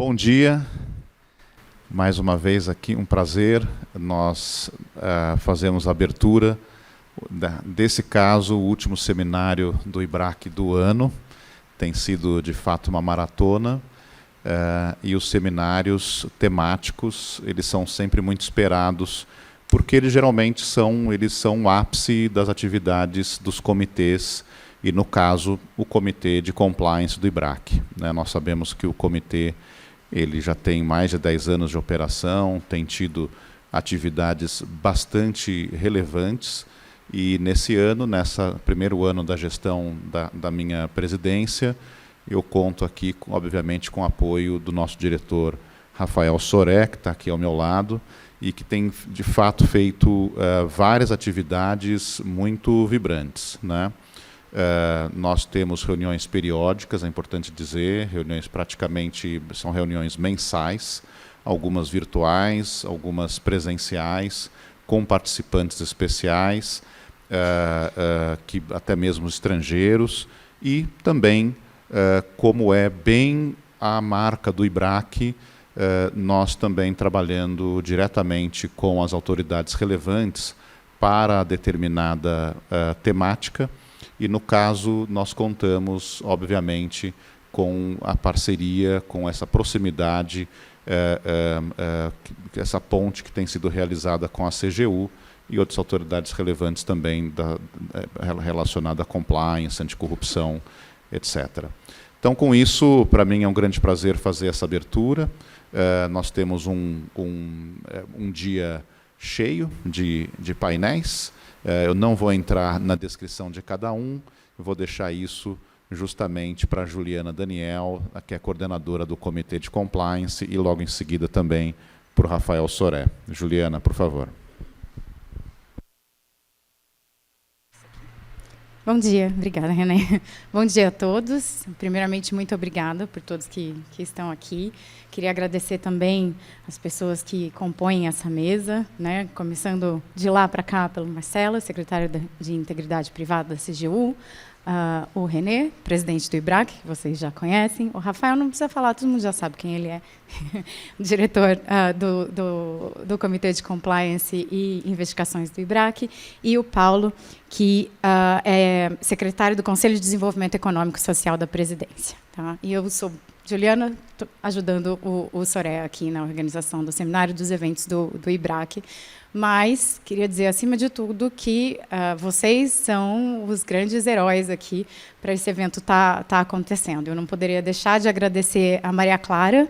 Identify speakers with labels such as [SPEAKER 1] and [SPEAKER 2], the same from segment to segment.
[SPEAKER 1] Bom dia, mais uma vez aqui, um prazer. Nós fazemos a abertura desse caso, o último seminário do IBRAC do ano. Tem sido, de fato, uma maratona. E os seminários temáticos, eles são sempre muito esperados, porque eles geralmente são o ápice das atividades dos comitês, e, no caso, o Comitê de Compliance do IBRAC. Nós sabemos que o comitê ele já tem mais de 10 anos de operação, tem tido atividades bastante relevantes, e nesse ano, primeiro ano da gestão da minha presidência, eu conto aqui, obviamente, com o apoio do nosso diretor Rafael Soré, que está aqui ao meu lado, e que tem, de fato, feito várias atividades muito vibrantes, né? Nós temos reuniões periódicas, é importante dizer, são reuniões mensais, algumas virtuais, algumas presenciais, com participantes especiais, que até mesmo estrangeiros, e também, como é bem a marca do IBRAC, nós também trabalhando diretamente com as autoridades relevantes para determinada temática. E, no caso, nós contamos, obviamente, com a parceria, com essa proximidade, essa ponte que tem sido realizada com a CGU e outras autoridades relevantes também relacionadas à compliance, anticorrupção, etc. Então, com isso, para mim é um grande prazer fazer essa abertura. Nós temos um dia cheio de painéis. Eu não vou entrar na descrição de cada um, eu vou deixar isso justamente para a Juliana Daniel, que é coordenadora do Comitê de Compliance, e logo em seguida também para o Rafael Soré. Juliana, por favor.
[SPEAKER 2] Bom dia, obrigada, René. Bom dia a todos. Primeiramente, muito obrigada por todos que estão aqui. Queria agradecer também as pessoas que compõem essa mesa, né? Começando de lá para cá pelo Marcelo, secretário de Integridade Privada da CGU, o René, presidente do IBRAC, que vocês já conhecem, o Rafael não precisa falar, todo mundo já sabe quem ele é, o diretor do Comitê de Compliance e Investigações do IBRAC, e o Paulo, que é secretário do Conselho de Desenvolvimento Econômico e Social da Presidência. Tá? E eu sou Juliana, ajudando o Soré aqui na organização do seminário dos eventos do IBRAC, mas queria dizer, acima de tudo, que vocês são os grandes heróis aqui para esse evento tá acontecendo. Eu não poderia deixar de agradecer a Maria Clara,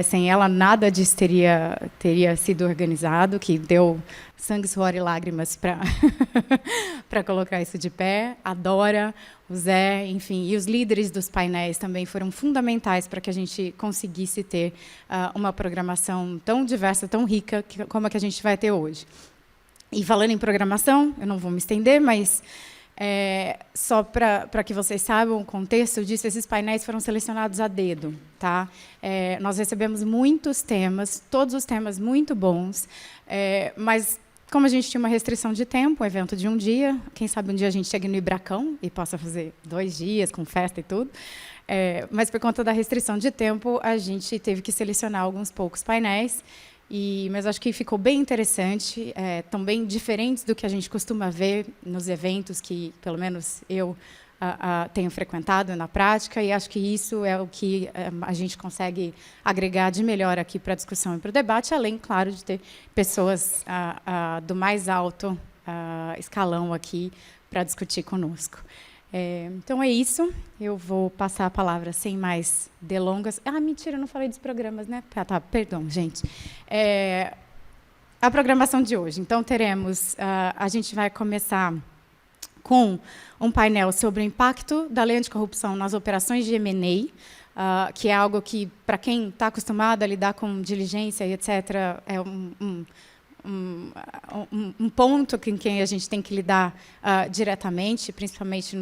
[SPEAKER 2] sem ela nada disso teria sido organizado, que deu sangue, suor e lágrimas para colocar isso de pé, a Dora, o Zé, enfim, e os líderes dos painéis também foram fundamentais para que a gente conseguisse ter uma programação tão diversa, tão rica, como a que a gente vai ter hoje. E falando em programação, eu não vou me estender, mas só para que vocês saibam o contexto disso, esses painéis foram selecionados a dedo. Tá? Nós recebemos muitos temas, todos os temas muito bons, mas como a gente tinha uma restrição de tempo, um evento de um dia, quem sabe um dia a gente chegue no Ibracão e possa fazer 2 dias, com festa e tudo, mas por conta da restrição de tempo, a gente teve que selecionar alguns poucos painéis, mas acho que ficou bem interessante, também diferentes do que a gente costuma ver nos eventos que, pelo menos, eu tenho frequentado na prática, e acho que isso é o que a gente consegue agregar de melhor aqui para a discussão e para o debate, além, claro, de ter pessoas do mais alto escalão aqui para discutir conosco. Então, é isso. Eu vou passar a palavra sem mais delongas. Mentira, eu não falei dos programas, né? Tá, perdão, gente. A programação de hoje. Então, teremos... a gente vai começar com um painel sobre o impacto da lei anticorrupção nas operações de M&A, que é algo que, para quem está acostumado a lidar com diligência e etc., é um ponto em que a gente tem que lidar diretamente, principalmente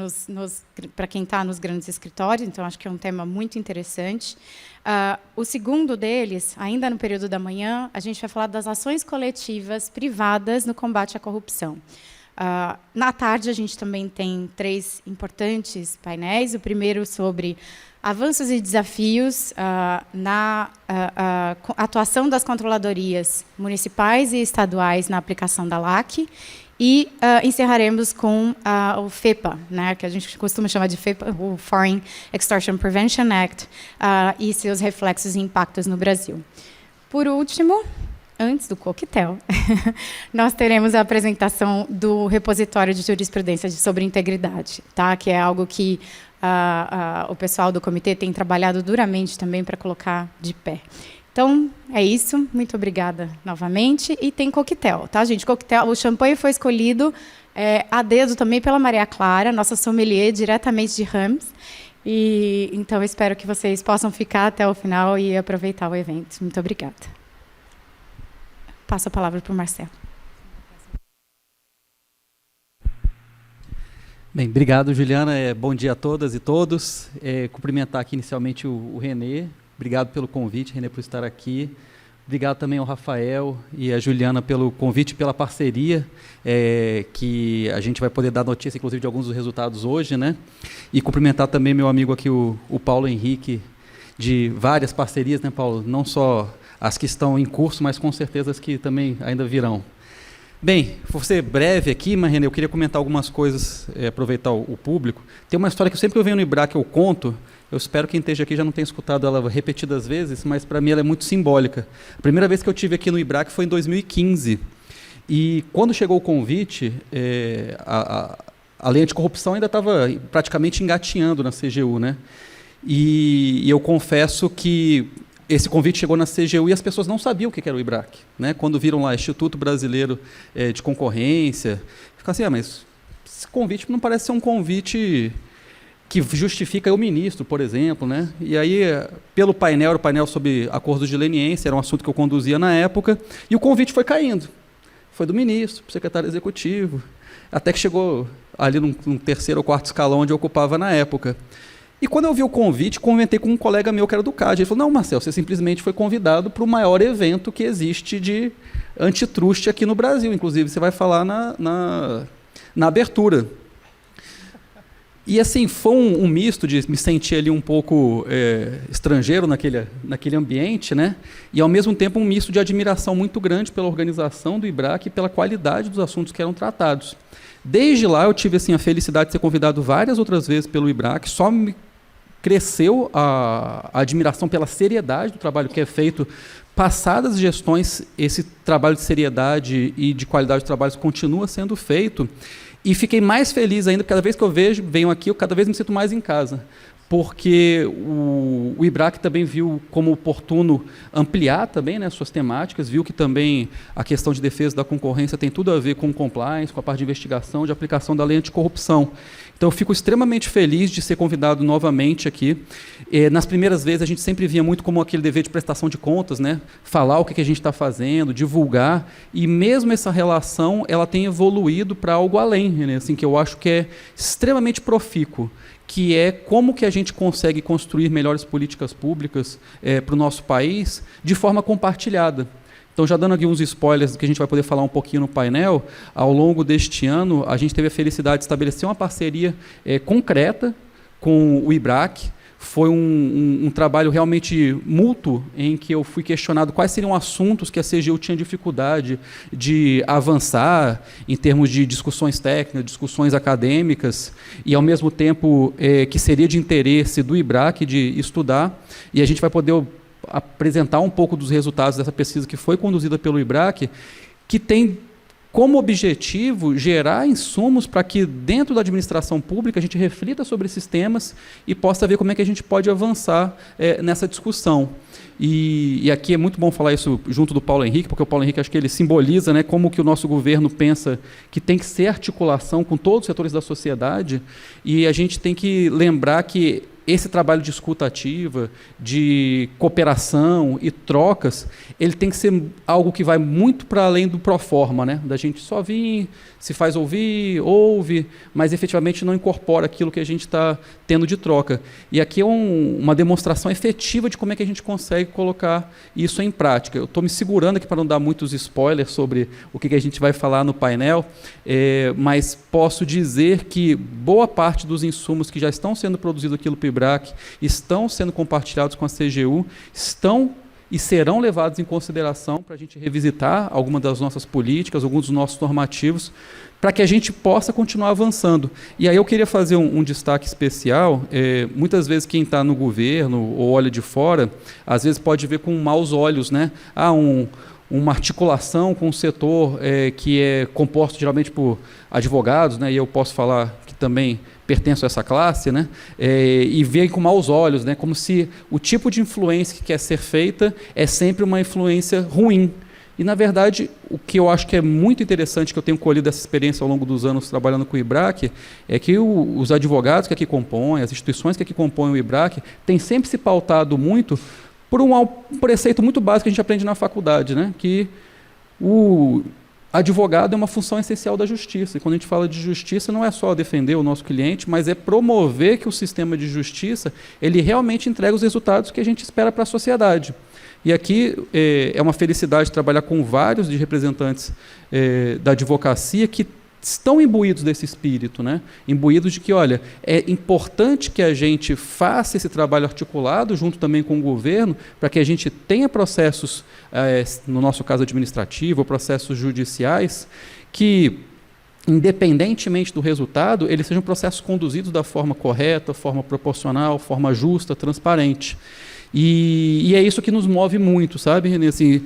[SPEAKER 2] para quem está nos grandes escritórios, então acho que é um tema muito interessante. O segundo deles, ainda no período da manhã, a gente vai falar das ações coletivas privadas no combate à corrupção. Na tarde, a gente também tem 3 importantes painéis. O primeiro sobre avanços e desafios na atuação das controladorias municipais e estaduais na aplicação da LAC. E encerraremos com o FEPA, né, que a gente costuma chamar de FEPA, o Foreign Extortion Prevention Act, e seus reflexos e impactos no Brasil. Por último, antes do coquetel, nós teremos a apresentação do repositório de jurisprudência sobre integridade, tá? Que é algo que o pessoal do comitê tem trabalhado duramente também para colocar de pé. Então, é isso. Muito obrigada novamente. E tem coquetel, tá, gente? Coquetel, o champanhe foi escolhido a dedo também pela Maria Clara, nossa sommelier, diretamente de Rams. E, então, espero que vocês possam ficar até o final e aproveitar o evento. Muito obrigada. Passo a palavra para o Marcelo.
[SPEAKER 3] Bem, obrigado, Juliana. Bom dia a todas e todos. Cumprimentar aqui inicialmente o Renê. Obrigado pelo convite, Renê, por estar aqui. Obrigado também ao Rafael e à Juliana pelo convite e pela parceria, que a gente vai poder dar notícia, inclusive, de alguns dos resultados hoje, né? E cumprimentar também meu amigo aqui, o Paulo Henrique, de várias parcerias, né, Paulo? Não só as que estão em curso, mas com certeza as que também ainda virão. Bem, vou ser breve aqui, mas, Renê, eu queria comentar algumas coisas, aproveitar o público. Tem uma história que sempre que eu venho no IBRAC eu conto. Eu espero que quem esteja aqui já não tenha escutado ela repetidas vezes, mas para mim ela é muito simbólica. A primeira vez que eu estive aqui no IBRAC foi em 2015. E quando chegou o convite, a lei anticorrupção ainda estava praticamente engatinhando na CGU, né? E eu confesso que esse convite chegou na CGU e as pessoas não sabiam o que era o IBRAC, né? Quando viram lá Instituto Brasileiro de Concorrência, ficaram assim, mas esse convite não parece ser um convite que justifica o ministro, por exemplo, né? E aí, pelo painel, o painel sobre acordos de leniência, era um assunto que eu conduzia na época, e o convite foi caindo. Foi do ministro, para o secretário executivo, até que chegou ali num terceiro ou quarto escalão onde eu ocupava na época. E quando eu vi o convite, comentei com um colega meu que era do CAD. Ele falou, não, Marcelo, você simplesmente foi convidado para o maior evento que existe de antitruste aqui no Brasil. Inclusive, você vai falar na abertura. E assim, foi um misto de me sentir ali um pouco estrangeiro naquele ambiente, né? E ao mesmo tempo um misto de admiração muito grande pela organização do IBRAC e pela qualidade dos assuntos que eram tratados. Desde lá eu tive assim, a felicidade de ser convidado várias outras vezes pelo IBRAC, só me cresceu a admiração pela seriedade do trabalho que é feito. Passadas as gestões, esse trabalho de seriedade e de qualidade de trabalho continua sendo feito. E fiquei mais feliz ainda, porque cada vez que eu venho aqui, eu cada vez me sinto mais em casa. Porque o IBRAC também viu como oportuno ampliar também, né, suas temáticas, viu que também a questão de defesa da concorrência tem tudo a ver com compliance, com a parte de investigação, de aplicação da lei anticorrupção. Então, eu fico extremamente feliz de ser convidado novamente aqui. Nas primeiras vezes, a gente sempre via muito como aquele dever de prestação de contas, né? Falar o que a gente está fazendo, divulgar, e mesmo essa relação, ela tem evoluído para algo além, né? Assim, que eu acho que é extremamente profícuo, que é como que a gente consegue construir melhores políticas públicas para o nosso país de forma compartilhada. Então, já dando aqui uns spoilers que a gente vai poder falar um pouquinho no painel, ao longo deste ano, a gente teve a felicidade de estabelecer uma parceria concreta com o IBRAC. Foi um trabalho realmente mútuo, em que eu fui questionado quais seriam assuntos que a CGU tinha dificuldade de avançar em termos de discussões técnicas, discussões acadêmicas, e, ao mesmo tempo, que seria de interesse do IBRAC de estudar, e a gente vai poder apresentar um pouco dos resultados dessa pesquisa que foi conduzida pelo IBRAC, que tem como objetivo gerar insumos para que, dentro da administração pública, a gente reflita sobre esses temas e possa ver como é que a gente pode avançar nessa discussão. E aqui é muito bom falar isso junto do Paulo Henrique, porque o Paulo Henrique, acho que ele simboliza, né, como que o nosso governo pensa que tem que ser articulação com todos os setores da sociedade, e a gente tem que lembrar que esse trabalho de escuta ativa, de cooperação e trocas, ele tem que ser algo que vai muito para além do pro forma, né? Da gente só vir, se faz ouvir, ouve, mas efetivamente não incorpora aquilo que a gente está tendo de troca. E aqui é uma demonstração efetiva de como é que a gente consegue colocar isso em prática. Eu estou me segurando aqui para não dar muitos spoilers sobre o que a gente vai falar no painel, mas posso dizer que boa parte dos insumos que já estão sendo produzidos aqui no PIBRAC, estão sendo compartilhados com a CGU, estão e serão levados em consideração para a gente revisitar algumas das nossas políticas, alguns dos nossos normativos, para que a gente possa continuar avançando. E aí eu queria fazer um destaque especial. Muitas vezes quem está no governo ou olha de fora, às vezes pode ver com maus olhos, né? Uma articulação com um setor que é composto geralmente por advogados, né? E eu posso falar que também pertenço a essa classe, né? E veem com maus olhos, né? Como se o tipo de influência que quer ser feita é sempre uma influência ruim. E, na verdade, o que eu acho que é muito interessante, que eu tenho colhido essa experiência ao longo dos anos trabalhando com o IBRAC, é que os advogados que aqui compõem, as instituições que aqui compõem o IBRAC, têm sempre se pautado muito por um preceito muito básico que a gente aprende na faculdade, né? Que o advogado é uma função essencial da justiça. E quando a gente fala de justiça, não é só defender o nosso cliente, mas é promover que o sistema de justiça ele realmente entregue os resultados que a gente espera para a sociedade. E aqui é uma felicidade trabalhar com vários de representantes da advocacia que estão imbuídos desse espírito, né? Imbuídos de que, olha, é importante que a gente faça esse trabalho articulado junto também com o governo para que a gente tenha processos, no nosso caso administrativo, processos judiciais, que, independentemente do resultado, eles sejam processos conduzidos da forma correta, forma proporcional, forma justa, transparente. E é isso que nos move muito, sabe, Renê? Assim,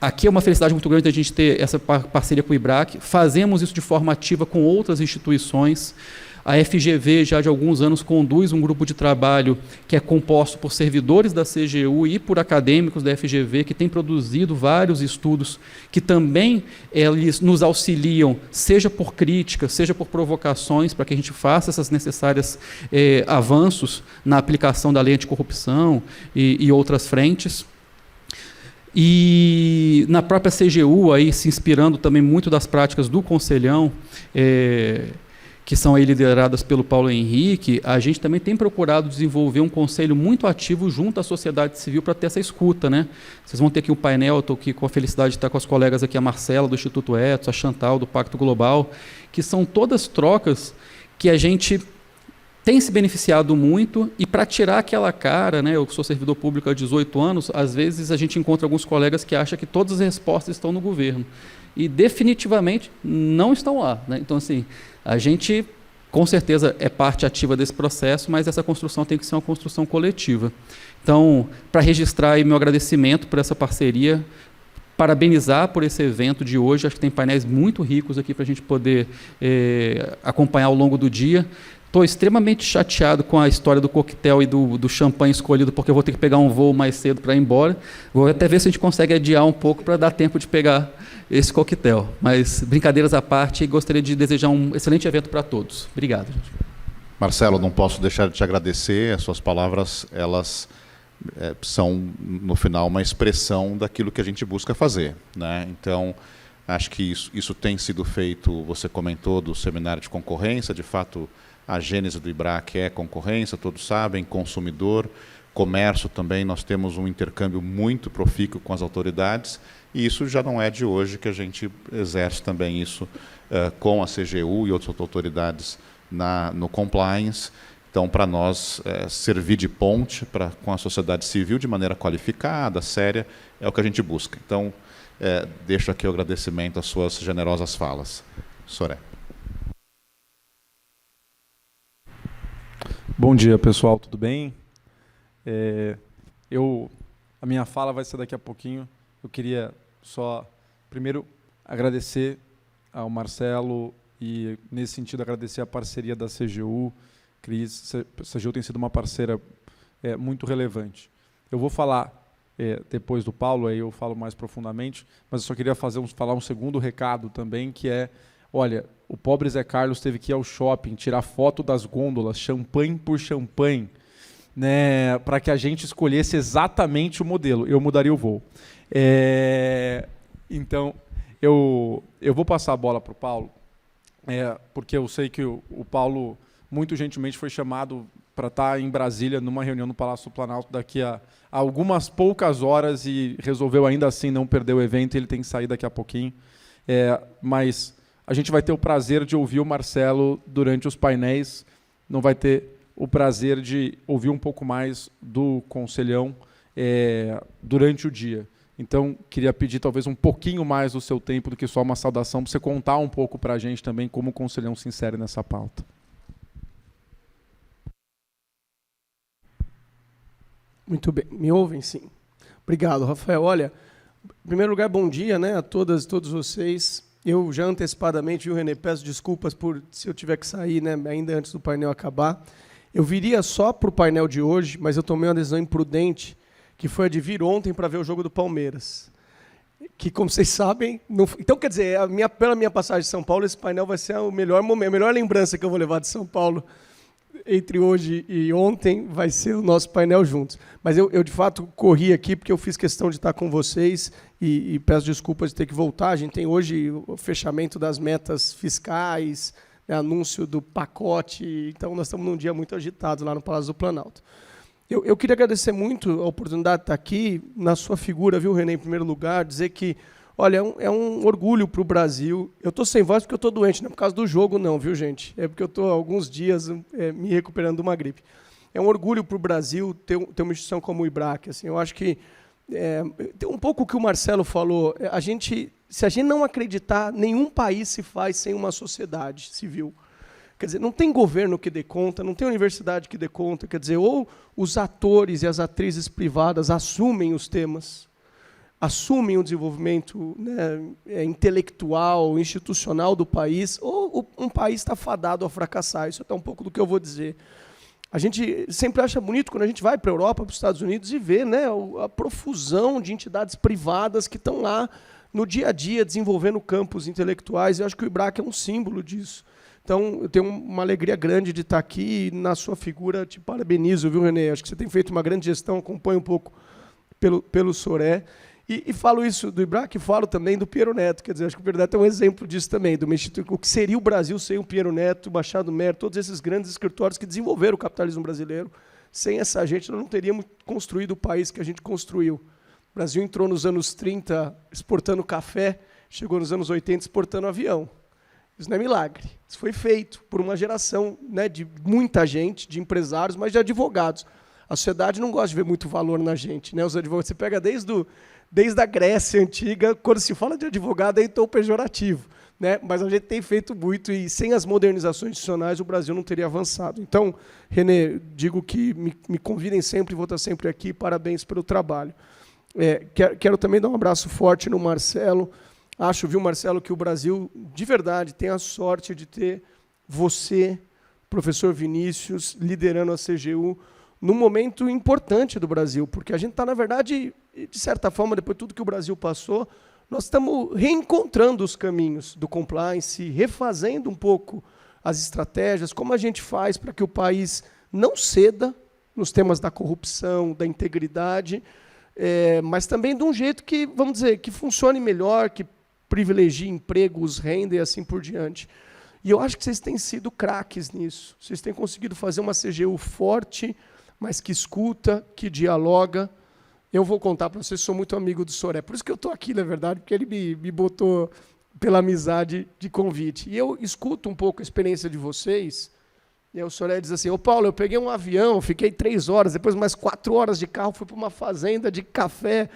[SPEAKER 3] aqui é uma felicidade muito grande a gente ter essa parceria com o IBRAC. Fazemos isso de forma ativa com outras instituições. A FGV, já de alguns anos, conduz um grupo de trabalho que é composto por servidores da CGU e por acadêmicos da FGV, que tem produzido vários estudos que também eles nos auxiliam, seja por críticas, seja por provocações, para que a gente faça esses necessários avanços na aplicação da lei anticorrupção e outras frentes. E na própria CGU, aí, se inspirando também muito das práticas do Conselhão, que são aí lideradas pelo Paulo Henrique, a gente também tem procurado desenvolver um conselho muito ativo junto à sociedade civil para ter essa escuta, né? Vocês vão ter aqui o painel, eu estou aqui com a felicidade de estar com as colegas aqui, a Marcela, do Instituto Etos, a Chantal, do Pacto Global, que são todas trocas que a gente tem se beneficiado muito, e para tirar aquela cara, né, eu sou servidor público há 18 anos, às vezes a gente encontra alguns colegas que acham que todas as respostas estão no governo, e definitivamente não estão lá, né? Então, assim, a gente, com certeza, é parte ativa desse processo, mas essa construção tem que ser uma construção coletiva. Então, para registrar aí meu agradecimento por essa parceria, parabenizar por esse evento de hoje, acho que tem painéis muito ricos aqui para a gente poder acompanhar ao longo do dia. Estou extremamente chateado com a história do coquetel e do champanhe escolhido, porque eu vou ter que pegar um voo mais cedo para ir embora. Vou até ver se a gente consegue adiar um pouco para dar tempo de pegar esse coquetel. Mas, brincadeiras à parte, gostaria de desejar um excelente evento para todos. Obrigado, gente.
[SPEAKER 1] Marcelo, não posso deixar de te agradecer. As suas palavras, elas são, no final, uma expressão daquilo que a gente busca fazer, né? Então, acho que isso tem sido feito, você comentou do seminário de concorrência, de fato, a gênese do IBRAC é concorrência, todos sabem, consumidor, comércio também, nós temos um intercâmbio muito profícuo com as autoridades, e isso já não é de hoje que a gente exerce também isso com a CGU e outras autoridades no compliance. Então, para nós, servir de ponte com a sociedade civil de maneira qualificada, séria, é o que a gente busca. Então, deixo aqui o agradecimento às suas generosas falas. Soré.
[SPEAKER 4] Bom dia, pessoal, tudo bem? A minha fala vai ser daqui a pouquinho. Eu queria só, primeiro, agradecer ao Marcelo e, nesse sentido, agradecer a parceria da CGU. Cris, a CGU tem sido uma parceira muito relevante. Eu vou falar depois do Paulo, aí eu falo mais profundamente, mas eu só queria falar um segundo recado também, que é Olha, o pobre Zé Carlos teve que ir ao shopping, tirar foto das gôndolas, champanhe por champanhe, né, para que a gente escolhesse exatamente o modelo. Eu mudaria o voo. Então, eu vou passar a bola para o Paulo, porque eu sei que o Paulo, muito gentilmente, foi chamado para estar em Brasília, numa reunião no Palácio do Planalto, daqui a algumas poucas horas, e resolveu ainda assim não perder o evento, ele tem que sair daqui a pouquinho. Mas a gente vai ter o prazer de ouvir o Marcelo durante os painéis, não vai ter o prazer de ouvir um pouco mais do Conselhão durante o dia. Então, queria pedir talvez um pouquinho mais do seu tempo do que só uma saudação, para você contar um pouco para a gente também como o Conselhão se insere nessa pauta.
[SPEAKER 5] Muito bem. Me ouvem, sim. Obrigado, Rafael. Olha, em primeiro lugar, bom dia, né, a todas e todos vocês. Eu já antecipadamente, viu, Renê, peço desculpas por se eu tiver que sair, né, ainda antes do painel acabar. Eu viria só para o painel de hoje, mas eu tomei uma decisão imprudente, que foi a de vir ontem para ver o jogo do Palmeiras. Que, como vocês sabem... Não... Então, quer dizer, pela minha passagem de São Paulo, esse painel vai ser o melhor momento, a melhor lembrança que eu vou levar de São Paulo entre hoje e ontem vai ser o nosso painel juntos. Mas eu de fato, corri aqui porque eu fiz questão de estar com vocês e peço desculpas de ter que voltar. A gente tem hoje o fechamento das metas fiscais, né, anúncio do pacote, então nós estamos num dia muito agitado lá no Palácio do Planalto. Eu queria agradecer muito a oportunidade de estar aqui, na sua figura, viu, René, em primeiro lugar, dizer que, olha, é um orgulho para o Brasil. Eu estou sem voz porque eu estou doente, não é por causa do jogo não, viu, gente? É porque eu estou há alguns dias me recuperando de uma gripe. É um orgulho para o Brasil ter uma instituição como o IBRAC. Assim, eu acho que, tem um pouco o que o Marcelo falou, se a gente não acreditar, nenhum país se faz sem uma sociedade civil. Quer dizer, não tem governo que dê conta, não tem universidade que dê conta. Quer dizer, ou os atores e as atrizes privadas assumem os temas, assumem o desenvolvimento, né, intelectual, institucional do país, ou um país está fadado a fracassar. Isso é um pouco do que eu vou dizer. A gente sempre acha bonito quando a gente vai para a Europa, para os Estados Unidos, e vê, né, a profusão de entidades privadas que estão lá no dia a dia desenvolvendo campos intelectuais. Eu acho que o IBRAC é um símbolo disso. Então, eu tenho uma alegria grande de estar aqui, e na sua figura te parabenizo, viu, René? Acho que você tem feito uma grande gestão, acompanho um pouco pelo Soré. E falo isso do IBRAC, falo também do Piero Neto. Quer dizer, acho que o Piero Neto é um exemplo disso também, o que seria o Brasil sem o Piero Neto, o Machado Mer, todos esses grandes escritórios que desenvolveram o capitalismo brasileiro. Sem essa gente, nós não teríamos construído o país que a gente construiu. O Brasil entrou nos anos 30 exportando café, chegou nos anos 80 exportando avião. Isso não é milagre. Isso foi feito por uma geração, né, de muita gente, de empresários, mas de advogados. A sociedade não gosta de ver muito valor na gente, né? Os advogados, você pega desde a Grécia Antiga, quando se fala de advogado, é em tom pejorativo, né? Mas a gente tem feito muito, e sem as modernizações institucionais, o Brasil não teria avançado. Então, René, digo que me convidem sempre, vou estar sempre aqui, parabéns pelo trabalho. Quero também dar um abraço forte no Marcelo. Acho, viu, Marcelo, que o Brasil, de verdade, tem a sorte de ter você, professor Vinícius, liderando a CGU, num momento importante do Brasil, porque a gente está, na verdade, de certa forma, depois de tudo que o Brasil passou, nós estamos reencontrando os caminhos do compliance, refazendo um pouco as estratégias, como a gente faz para que o país não ceda nos temas da corrupção, da integridade, mas também de um jeito que, vamos dizer, que funcione melhor, que privilegie empregos, renda e assim por diante. E eu acho que vocês têm sido craques nisso. Vocês têm conseguido fazer uma CGU forte, mas que escuta, que dialoga. Eu vou contar para vocês, sou muito amigo do Soré. Por isso que eu estou aqui, na verdade, porque ele me botou pela amizade de convite. E eu escuto um pouco a experiência de vocês. E aí o Soré diz assim, Paulo, eu peguei um avião, fiquei 3 horas, depois mais 4 horas de carro, fui para uma fazenda de café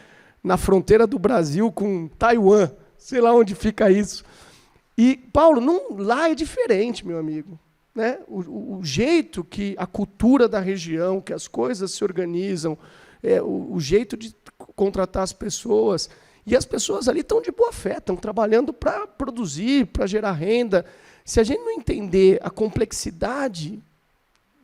[SPEAKER 5] na fronteira do Brasil com Taiwan. Sei lá onde fica isso. E, Paulo, lá é diferente, meu amigo. Né? O jeito que a cultura da região, que as coisas se organizam, o jeito de contratar as pessoas. E as pessoas ali estão de boa fé, estão trabalhando para produzir, para gerar renda. Se a gente não entender a complexidade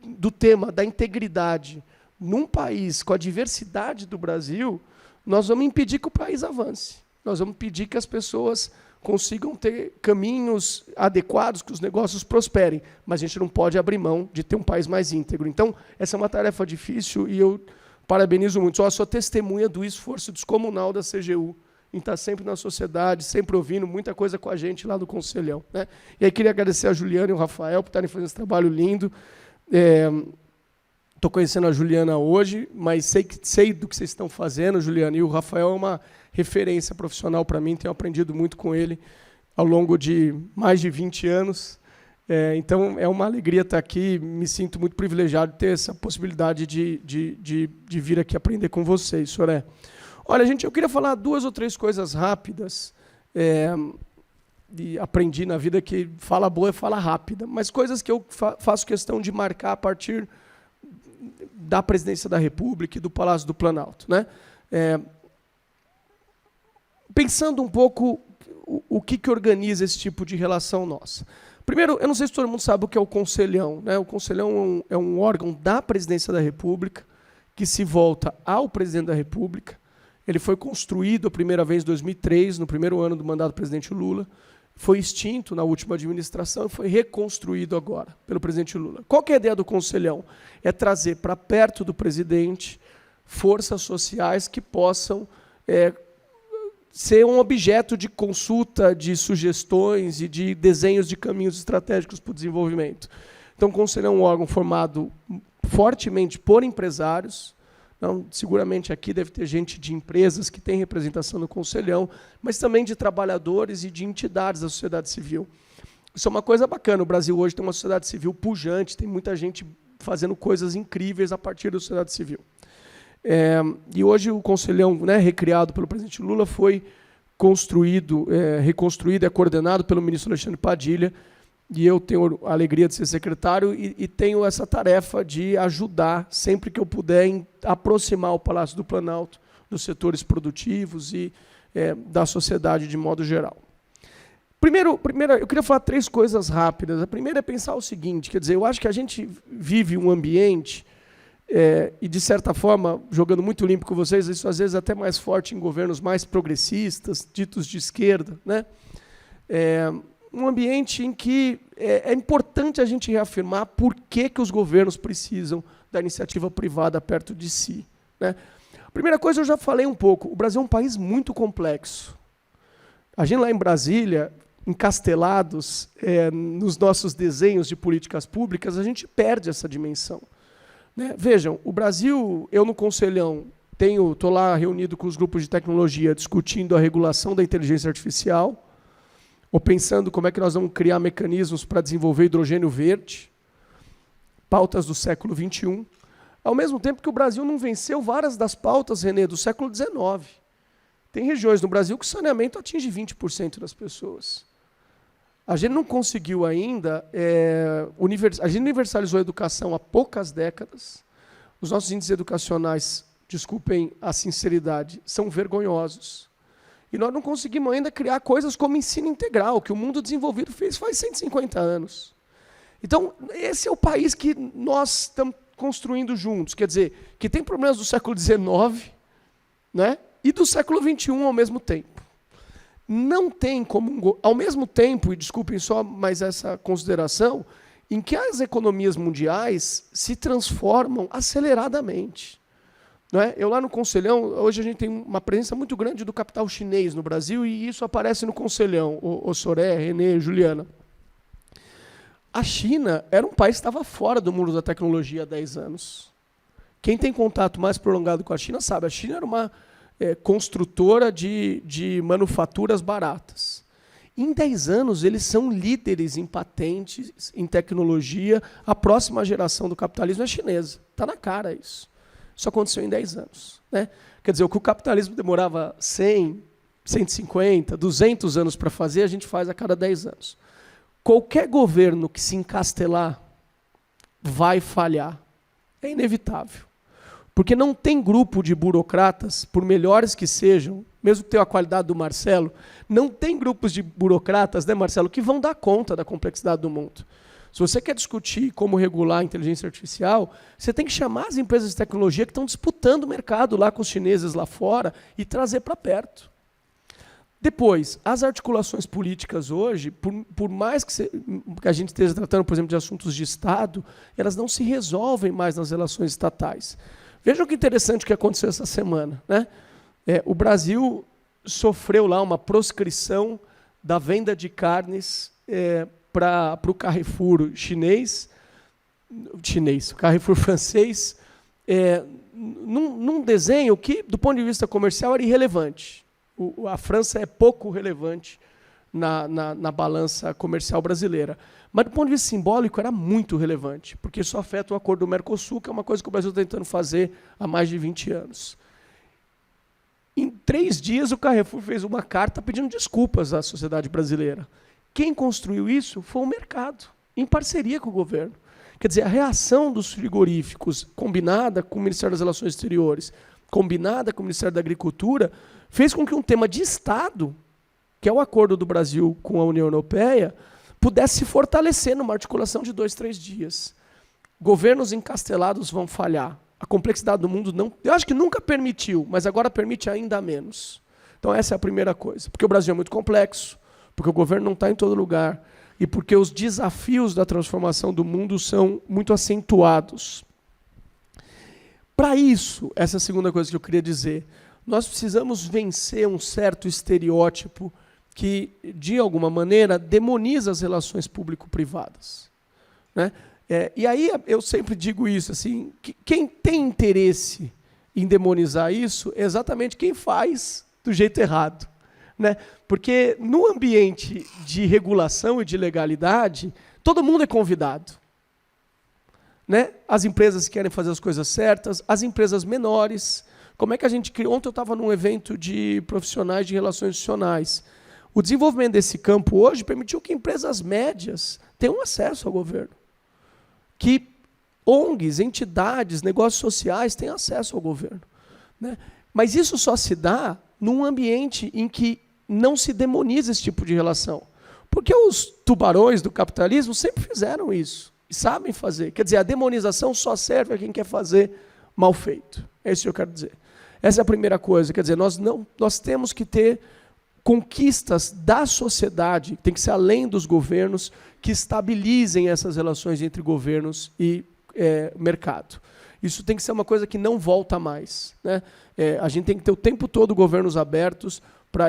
[SPEAKER 5] do tema da integridade num país com a diversidade do Brasil, nós vamos impedir que o país avance. Nós vamos pedir que as pessoas consigam ter caminhos adequados, que os negócios prosperem. Mas a gente não pode abrir mão de ter um país mais íntegro. Então, essa é uma tarefa difícil e eu parabenizo muito. Sou testemunha do esforço descomunal da CGU em estar sempre na sociedade, sempre ouvindo muita coisa com a gente lá do Conselhão, né? E aí queria agradecer a Juliana e o Rafael por estarem fazendo esse trabalho lindo. Estou conhecendo a Juliana hoje, mas sei do que vocês estão fazendo, Juliana, e o Rafael é uma referência profissional para mim, tenho aprendido muito com ele ao longo de mais de 20 anos. Então, é uma alegria estar aqui, me sinto muito privilegiado de ter essa possibilidade de vir aqui aprender com vocês, Soré. Olha, gente, eu queria falar 2 ou 3 coisas rápidas, e aprendi na vida que fala boa é fala rápida, mas coisas que eu faço questão de marcar a partir da Presidência da República e do Palácio do Planalto, né? Pensando um pouco o que organiza esse tipo de relação nossa. Primeiro, eu não sei se todo mundo sabe o que é o Conselhão, né? O Conselhão é um órgão da Presidência da República que se volta ao Presidente da República. Ele foi construído a primeira vez em 2003, no primeiro ano do mandato do presidente Lula, foi extinto na última administração e foi reconstruído agora pelo presidente Lula. Qual que é a ideia do Conselhão? É trazer para perto do presidente forças sociais que possam ser um objeto de consulta, de sugestões e de desenhos de caminhos estratégicos para o desenvolvimento. Então, o Conselhão é um órgão formado fortemente por empresários. Então, seguramente aqui deve ter gente de empresas que tem representação no Conselhão, mas também de trabalhadores e de entidades da sociedade civil. Isso é uma coisa bacana. O Brasil hoje tem uma sociedade civil pujante, tem muita gente fazendo coisas incríveis a partir da sociedade civil. E hoje o Conselhão, né, recriado pelo presidente Lula, foi reconstruído, é coordenado pelo ministro Alexandre Padilha, e eu tenho a alegria de ser secretário e tenho essa tarefa de ajudar, sempre que eu puder, em aproximar o Palácio do Planalto dos setores produtivos e da sociedade de modo geral. Primeiro, eu queria falar 3 coisas rápidas. A primeira é pensar o seguinte, quer dizer, eu acho que a gente vive um ambiente, e, de certa forma, jogando muito limpo com vocês, isso às vezes até mais forte em governos mais progressistas, ditos de esquerda, né? Um ambiente em que é importante a gente reafirmar por que os governos precisam da iniciativa privada perto de si, né? A primeira coisa, eu já falei um pouco, o Brasil é um país muito complexo. A gente lá em Brasília, encastelados nos nossos desenhos de políticas públicas, a gente perde essa dimensão, né? Vejam, o Brasil, eu no Conselhão, estou lá reunido com os grupos de tecnologia, discutindo a regulação da inteligência artificial, ou pensando como é que nós vamos criar mecanismos para desenvolver hidrogênio verde, pautas do século XXI, ao mesmo tempo que o Brasil não venceu várias das pautas, Renê, do século XIX. Tem regiões no Brasil que o saneamento atinge 20% das pessoas. A gente não conseguiu ainda, a gente universalizou a educação há poucas décadas, os nossos índices educacionais, desculpem a sinceridade, são vergonhosos. E nós não conseguimos ainda criar coisas como ensino integral, que o mundo desenvolvido fez faz 150 anos. Então, esse é o país que nós estamos construindo juntos. Quer dizer, que tem problemas do século XIX, né, e do século XXI ao mesmo tempo. Não tem como, ao mesmo tempo, e desculpem só mais essa consideração, em que as economias mundiais se transformam aceleradamente. Eu lá no Conselhão, hoje a gente tem uma presença muito grande do capital chinês no Brasil e isso aparece no Conselhão, o Soré, Renê, Juliana. A China era um país que estava fora do mundo da tecnologia há 10 anos. Quem tem contato mais prolongado com a China sabe, a China era uma construtora de manufaturas baratas. Em 10 anos, eles são líderes em patentes, em tecnologia, a próxima geração do capitalismo é chinesa. Está na cara isso. Isso aconteceu em 10 anos. Né? Quer dizer, o que o capitalismo demorava 100, 150, 200 anos para fazer, a gente faz a cada 10 anos. Qualquer governo que se encastelar vai falhar. É inevitável. Porque não tem grupo de burocratas, por melhores que sejam, mesmo que tenha a qualidade do Marcelo, não tem grupos de burocratas, né, Marcelo, que vão dar conta da complexidade do mundo. Se você quer discutir como regular a inteligência artificial, você tem que chamar as empresas de tecnologia que estão disputando o mercado lá com os chineses lá fora e trazer para perto. Depois, as articulações políticas hoje, por mais que a gente esteja tratando, por exemplo, de assuntos de Estado, elas não se resolvem mais nas relações estatais. Vejam que interessante o que aconteceu essa semana, né? O Brasil sofreu lá uma proscrição da venda de carnes para o Carrefour Carrefour francês, num desenho que, do ponto de vista comercial, era irrelevante. A França é pouco relevante na balança comercial brasileira. Mas, do ponto de vista simbólico, era muito relevante, porque isso afeta o acordo do Mercosul, que é uma coisa que o Brasil está tentando fazer há mais de 20 anos. Em 3 dias, o Carrefour fez uma carta pedindo desculpas à sociedade brasileira. Quem construiu isso foi o mercado, em parceria com o governo. Quer dizer, a reação dos frigoríficos, combinada com o Ministério das Relações Exteriores, combinada com o Ministério da Agricultura, fez com que um tema de Estado, que é o acordo do Brasil com a União Europeia, pudesse se fortalecer numa articulação de 2, 3 dias. Governos encastelados vão falhar. A complexidade do mundo não, eu acho que nunca permitiu, mas agora permite ainda menos. Então essa é a primeira coisa. Porque o Brasil é muito complexo, porque o governo não está em todo lugar, e porque os desafios da transformação do mundo são muito acentuados. Para isso, essa é a segunda coisa que eu queria dizer, nós precisamos vencer um certo estereótipo que, de alguma maneira, demoniza as relações público-privadas, né? E aí eu sempre digo isso, assim, que quem tem interesse em demonizar isso é exatamente quem faz do jeito errado, né? Porque no ambiente de regulação e de legalidade, todo mundo é convidado, né? As empresas que querem fazer as coisas certas, as empresas menores. Como é que a gente cria? Ontem eu estava num evento de profissionais de relações institucionais. O desenvolvimento desse campo hoje permitiu que empresas médias tenham acesso ao governo. Que ONGs, entidades, negócios sociais tenham acesso ao governo, né? Mas isso só se dá num ambiente em que não se demoniza esse tipo de relação. Porque os tubarões do capitalismo sempre fizeram isso, e sabem fazer. Quer dizer, a demonização só serve a quem quer fazer mal feito. É isso que eu quero dizer. Essa é a primeira coisa. Quer dizer, nós temos que ter conquistas da sociedade, tem que ser além dos governos, que estabilizem essas relações entre governos e mercado. Isso tem que ser uma coisa que não volta mais, né? A gente tem que ter o tempo todo governos abertos,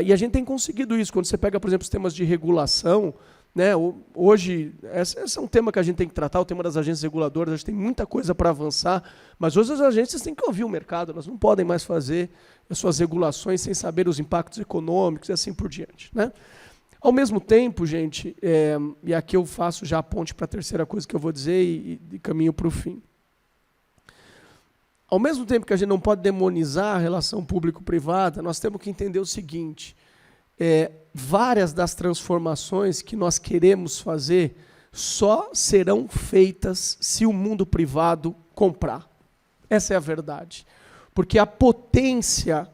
[SPEAKER 5] e a gente tem conseguido isso. Quando você pega, por exemplo, os temas de regulação, né, hoje, esse é um tema que a gente tem que tratar, o tema das agências reguladoras, a gente tem muita coisa para avançar, mas hoje as agências têm que ouvir o mercado, elas não podem mais fazer as suas regulações sem saber os impactos econômicos e assim por diante, né? Ao mesmo tempo, gente, e aqui eu faço já a ponte para a terceira coisa que eu vou dizer e caminho para o fim. Ao mesmo tempo que a gente não pode demonizar a relação público-privada, nós temos que entender o seguinte, várias das transformações que nós queremos fazer só serão feitas se o mundo privado comprar. Essa é a verdade. Porque a potência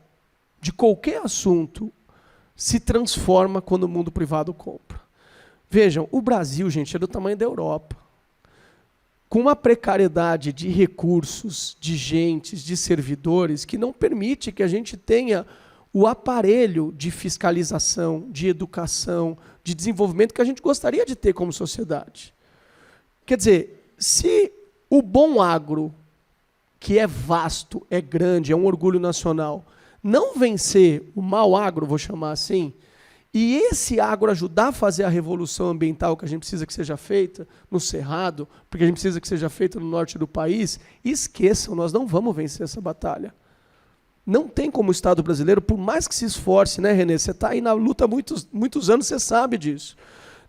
[SPEAKER 5] de qualquer assunto se transforma quando o mundo privado compra. Vejam, o Brasil, gente, é do tamanho da Europa. Com uma precariedade de recursos, de gentes, de servidores, que não permite que a gente tenha o aparelho de fiscalização, de educação, de desenvolvimento que a gente gostaria de ter como sociedade. Quer dizer, se o bom agro, que é vasto, é grande, é um orgulho nacional, não vencer o mau agro, vou chamar assim, e esse agro ajudar a fazer a revolução ambiental que a gente precisa que seja feita no Cerrado, porque a gente precisa que seja feita no norte do país, esqueçam, nós não vamos vencer essa batalha. Não tem como o Estado brasileiro, por mais que se esforce, né, Renê? Você está aí na luta há muitos anos, você sabe disso.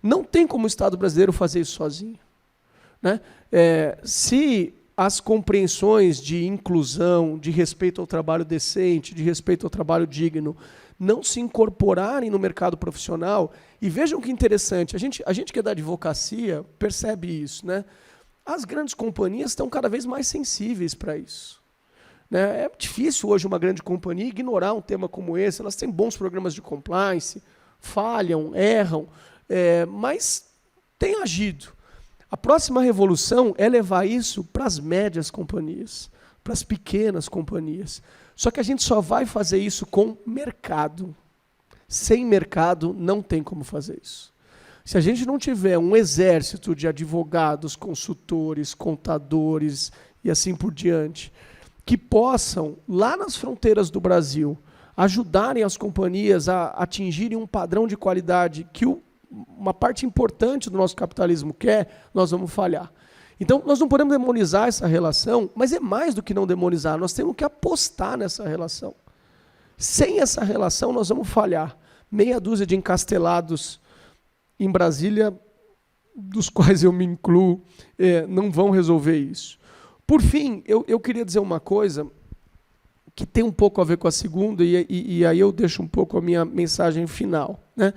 [SPEAKER 5] Não tem como o Estado brasileiro fazer isso sozinho, né? Se as compreensões de inclusão, de respeito ao trabalho decente, de respeito ao trabalho digno, não se incorporarem no mercado profissional, e vejam que interessante, a gente que é da advocacia percebe isso, né? As grandes companhias estão cada vez mais sensíveis para isso. É difícil hoje uma grande companhia ignorar um tema como esse, elas têm bons programas de compliance, falham, erram, mas têm agido. A próxima revolução é levar isso para as médias companhias, para as pequenas companhias. Só que a gente só vai fazer isso com mercado. Sem mercado, não tem como fazer isso. Se a gente não tiver um exército de advogados, consultores, contadores e assim por diante, que possam, lá nas fronteiras do Brasil, ajudarem as companhias a atingirem um padrão de qualidade que uma parte importante do nosso capitalismo quer, nós vamos falhar. Então, nós não podemos demonizar essa relação, mas é mais do que não demonizar, nós temos que apostar nessa relação. Sem essa relação, nós vamos falhar. Meia dúzia de encastelados em Brasília, dos quais eu me incluo, não vão resolver isso. Por fim, eu queria dizer uma coisa que tem um pouco a ver com a segunda, e aí eu deixo um pouco a minha mensagem final, né?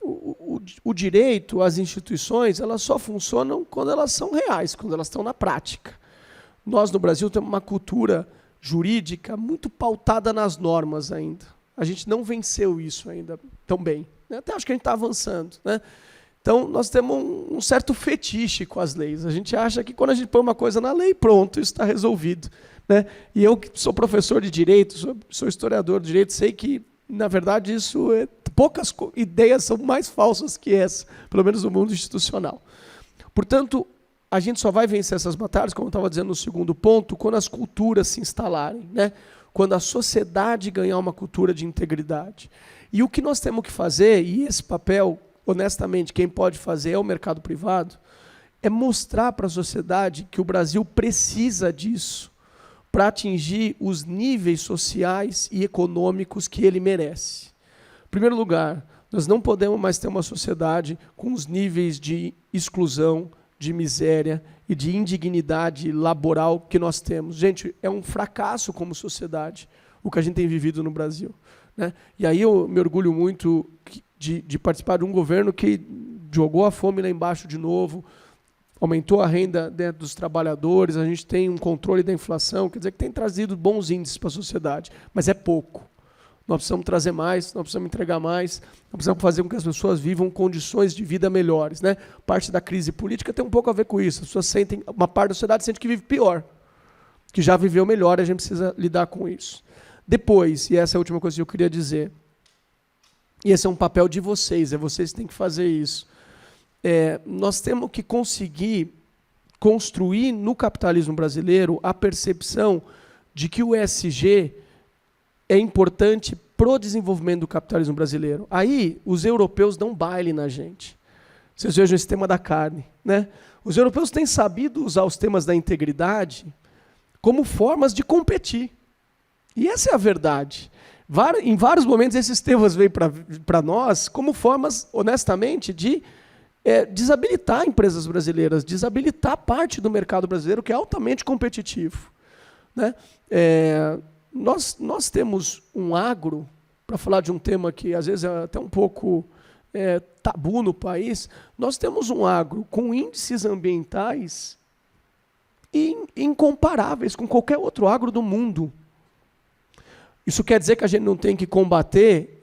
[SPEAKER 5] O direito, as instituições, elas só funcionam quando elas são reais, quando elas estão na prática. Nós, no Brasil, temos uma cultura jurídica muito pautada nas normas ainda. A gente não venceu isso ainda tão bem. Até acho que a gente está avançando, né? Então, nós temos um certo fetiche com as leis. A gente acha que quando a gente põe uma coisa na lei, pronto, isso está resolvido, né? E eu, que sou professor de direito, sou historiador de direito, sei que, na verdade, isso poucas ideias são mais falsas que essa, pelo menos no mundo institucional. Portanto, a gente só vai vencer essas batalhas, como eu estava dizendo no segundo ponto, quando as culturas se instalarem, né? Quando a sociedade ganhar uma cultura de integridade. E o que nós temos que fazer, e esse papel, honestamente, quem pode fazer é o mercado privado, é mostrar para a sociedade que o Brasil precisa disso para atingir os níveis sociais e econômicos que ele merece. Em primeiro lugar, nós não podemos mais ter uma sociedade com os níveis de exclusão, de miséria e de indignidade laboral que nós temos. Gente, é um fracasso como sociedade o que a gente tem vivido no Brasil, né? E aí eu me orgulho muito de participar de um governo que jogou a fome lá embaixo de novo, aumentou a renda dos trabalhadores, a gente tem um controle da inflação, quer dizer que tem trazido bons índices para a sociedade, mas é pouco. Nós precisamos trazer mais, nós precisamos entregar mais, nós precisamos fazer com que as pessoas vivam condições de vida melhores, né? Parte da crise política tem um pouco a ver com isso. As pessoas sentem, uma parte da sociedade sente que vive pior, que já viveu melhor, a gente precisa lidar com isso. Depois, e essa é a última coisa que eu queria dizer, e esse é um papel de vocês, é vocês que têm que fazer isso. Nós temos que conseguir construir no capitalismo brasileiro a percepção de que o ESG é importante para o desenvolvimento do capitalismo brasileiro. Aí, os europeus dão baile na gente. Vocês vejam esse tema da carne, né? Os europeus têm sabido usar os temas da integridade como formas de competir. E essa é a verdade. Em vários momentos, esses temas vêm para nós como formas, honestamente, de desabilitar empresas brasileiras, desabilitar parte do mercado brasileiro, que é altamente competitivo, né? Nós temos um agro, para falar de um tema que às vezes é até um pouco tabu no país, nós temos um agro com índices ambientais incomparáveis com qualquer outro agro do mundo. Isso quer dizer que a gente não tem que combater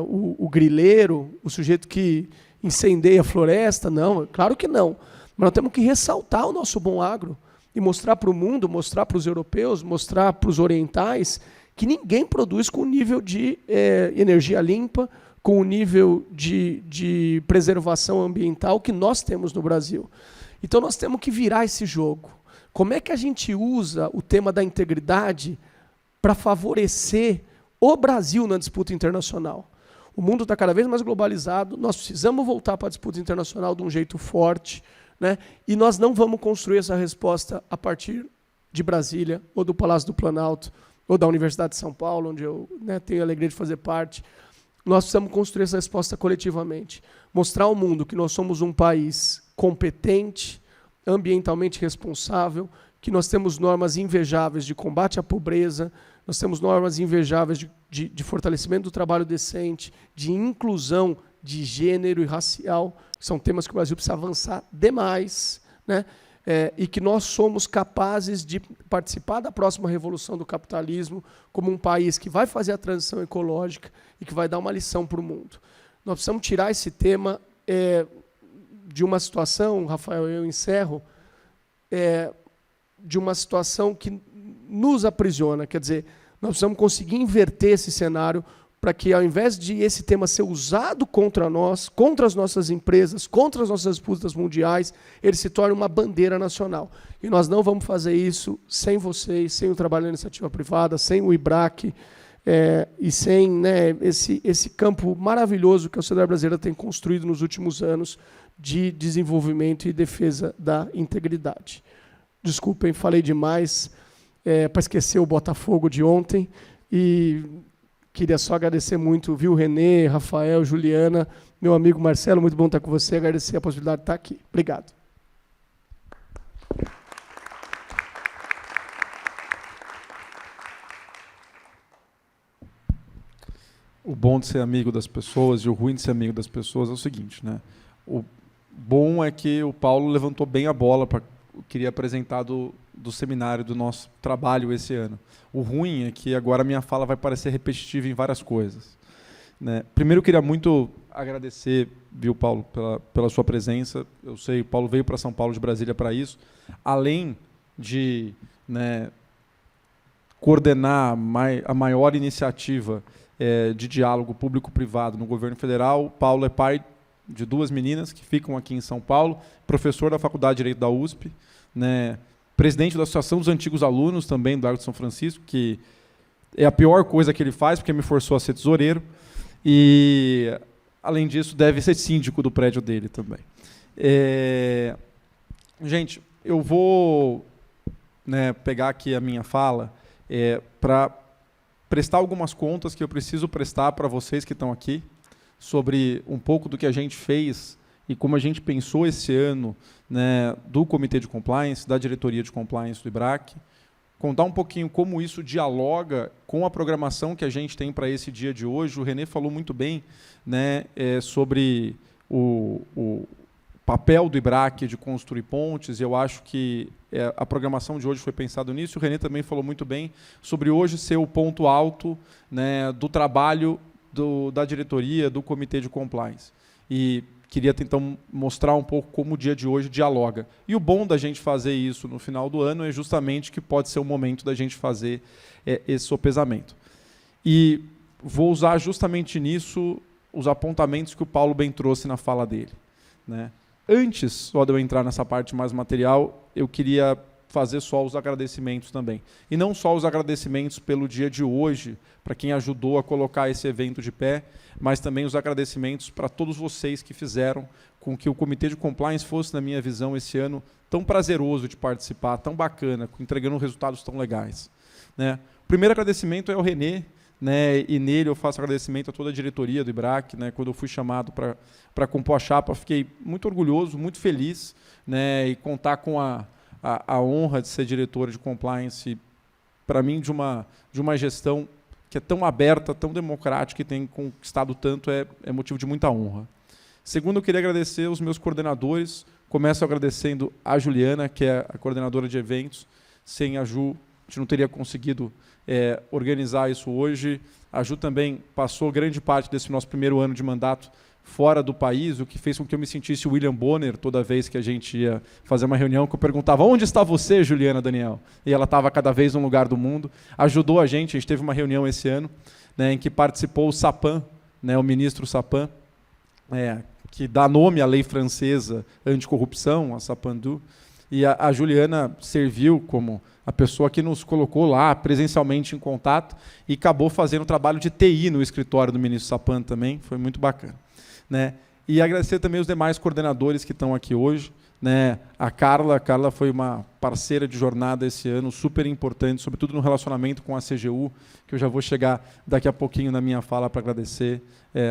[SPEAKER 5] o grileiro, o sujeito que incendeia a floresta? Não, claro que não. Mas nós temos que ressaltar o nosso bom agro e mostrar para o mundo, mostrar para os europeus, mostrar para os orientais que ninguém produz com o nível de energia limpa, com o nível de preservação ambiental que nós temos no Brasil. Então nós temos que virar esse jogo. Como é que a gente usa o tema da integridade para favorecer o Brasil na disputa internacional? O mundo está cada vez mais globalizado, nós precisamos voltar para a disputa internacional de um jeito forte, né? E nós não vamos construir essa resposta a partir de Brasília, ou do Palácio do Planalto, ou da Universidade de São Paulo, onde eu tenho a alegria de fazer parte. Nós precisamos construir essa resposta coletivamente. Mostrar ao mundo que nós somos um país competente, ambientalmente responsável, que nós temos normas invejáveis de combate à pobreza, nós temos normas invejáveis de fortalecimento do trabalho decente, de inclusão de gênero e racial, que são temas que o Brasil precisa avançar demais, né? E que nós somos capazes de participar da próxima revolução do capitalismo como um país que vai fazer a transição ecológica e que vai dar uma lição para o mundo. Nós precisamos tirar esse tema de uma situação, Rafael, eu encerro, de uma situação que nos aprisiona. Quer dizer, nós precisamos conseguir inverter esse cenário para que, ao invés de esse tema ser usado contra nós, contra as nossas empresas, contra as nossas disputas mundiais, ele se torne uma bandeira nacional. E nós não vamos fazer isso sem vocês, sem o trabalho da iniciativa privada, sem o IBRAC, e sem, né, esse campo maravilhoso que a sociedade brasileira tem construído nos últimos anos de desenvolvimento e defesa da integridade. Desculpem, falei demais, para esquecer o Botafogo de ontem, e queria só agradecer muito, viu, Renê, Rafael, Juliana, meu amigo Marcelo, muito bom estar com você, agradecer a possibilidade de estar aqui. Obrigado.
[SPEAKER 4] O bom de ser amigo das pessoas e o ruim de ser amigo das pessoas é o seguinte, né? O bom é que o Paulo levantou bem a bola para o que queria apresentar do seminário, do nosso trabalho esse ano. O ruim é que agora a minha fala vai parecer repetitiva em várias coisas, né? Primeiro, eu queria muito agradecer, viu, Paulo, pela sua presença. Eu sei, o Paulo veio para São Paulo de Brasília para isso. Além de, né, coordenar a maior iniciativa de diálogo público-privado no governo federal, Paulo é pai de 2 meninas que ficam aqui em São Paulo, professor da Faculdade de Direito da USP, né, presidente da Associação dos Antigos Alunos também do Largo de São Francisco, que é a pior coisa que ele faz, porque me forçou a ser tesoureiro, e, além disso, deve ser síndico do prédio dele também. Gente, eu vou, né, pegar aqui a minha fala para prestar algumas contas que eu preciso prestar para vocês que estão aqui, sobre um pouco do que a gente fez e como a gente pensou esse ano, né, do Comitê de Compliance, da Diretoria de Compliance do IBRAC, contar um pouquinho como isso dialoga com a programação que a gente tem para esse dia de hoje. O Renê falou muito bem, né, sobre o papel do IBRAC de construir pontes, e eu acho que a programação de hoje foi pensado nisso. O Renê também falou muito bem sobre hoje ser o ponto alto, né, do trabalho da diretoria, do Comitê de Compliance. E queria, então, mostrar um pouco como o dia de hoje dialoga. E o bom da gente fazer isso no final do ano é justamente que pode ser o momento da gente fazer esse sopesamento. E vou usar justamente nisso os apontamentos que o Paulo bem trouxe na fala dele, né? Antes só de eu entrar nessa parte mais material, eu queria fazer só os agradecimentos também. E não só os agradecimentos pelo dia de hoje, para quem ajudou a colocar esse evento de pé, mas também os agradecimentos para todos vocês que fizeram com que o Comitê de Compliance fosse, na minha visão, esse ano tão prazeroso de participar, tão bacana, entregando resultados tão legais, né? O primeiro agradecimento é ao Renê, né, e nele eu faço agradecimento a toda a diretoria do IBRAC, né, quando eu fui chamado para compor a chapa, fiquei muito orgulhoso, muito feliz, né, e contar com a honra de ser diretor de compliance, para mim, de uma gestão que é tão aberta, tão democrática e tem conquistado tanto, é motivo de muita honra. Segundo, eu queria agradecer os meus coordenadores. Começo agradecendo a Juliana, que é a coordenadora de eventos. Sem a Ju, a gente não teria conseguido organizar isso hoje. A Ju também passou grande parte desse nosso primeiro ano de mandato fora do país, o que fez com que eu me sentisse William Bonner toda vez que a gente ia fazer uma reunião, que eu perguntava: onde está você, Juliana Daniel? E ela estava cada vez num lugar do mundo. Ajudou a gente teve uma reunião esse ano, né, em que participou o Sapin, né, o ministro Sapin, que dá nome à lei francesa anticorrupção, a Sapin-II, e a Juliana serviu como a pessoa que nos colocou lá presencialmente em contato e acabou fazendo trabalho de TI no escritório do ministro Sapin também, foi muito bacana, né? E agradecer também os demais coordenadores que estão aqui hoje, né? A Carla foi uma parceira de jornada esse ano, super importante, sobretudo no relacionamento com a CGU, que eu já vou chegar daqui a pouquinho na minha fala para agradecer.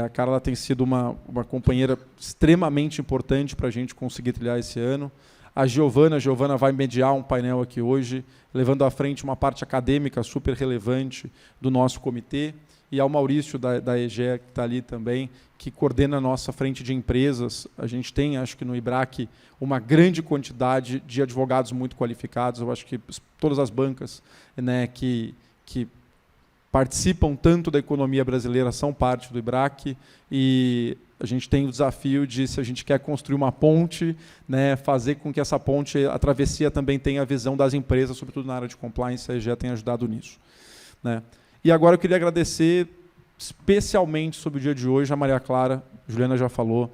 [SPEAKER 4] A Carla tem sido uma companheira extremamente importante para a gente conseguir trilhar esse ano. A Giovana vai mediar um painel aqui hoje, levando à frente uma parte acadêmica super relevante do nosso comitê, e ao Maurício, da EGE, que está ali também, que coordena a nossa frente de empresas. A gente tem, acho que no IBRAC, uma grande quantidade de advogados muito qualificados. Eu acho que todas as bancas, né, que participam tanto da economia brasileira são parte do IBRAC, e a gente tem o desafio de, se a gente quer construir uma ponte, né, fazer com que essa ponte, a travessia, também tenha a visão das empresas, sobretudo na área de compliance. A EGE tem ajudado nisso, né? E agora eu queria agradecer especialmente sobre o dia de hoje, a Maria Clara, a Juliana já falou,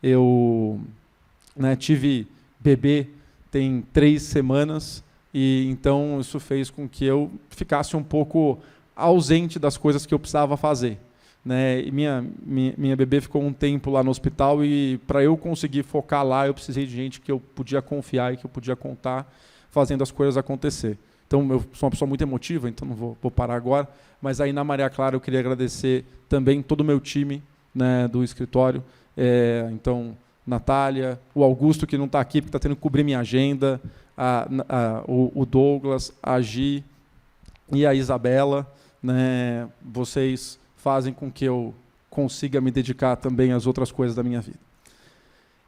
[SPEAKER 4] eu tive bebê tem 3 semanas, e então isso fez com que eu ficasse um pouco ausente das coisas que eu precisava fazer. Né? E minha bebê ficou um tempo lá no hospital, e para eu conseguir focar lá, eu precisei de gente que eu podia confiar e que eu podia contar fazendo as coisas acontecer. Então, eu sou uma pessoa muito emotiva, então não vou parar agora, mas aí na Maria Clara eu queria agradecer também todo o meu time, né, do escritório, então, Natália, o Augusto, que não está aqui porque está tendo que cobrir minha agenda, o Douglas, a Gi e a Isabela, né, vocês fazem com que eu consiga me dedicar também às outras coisas da minha vida.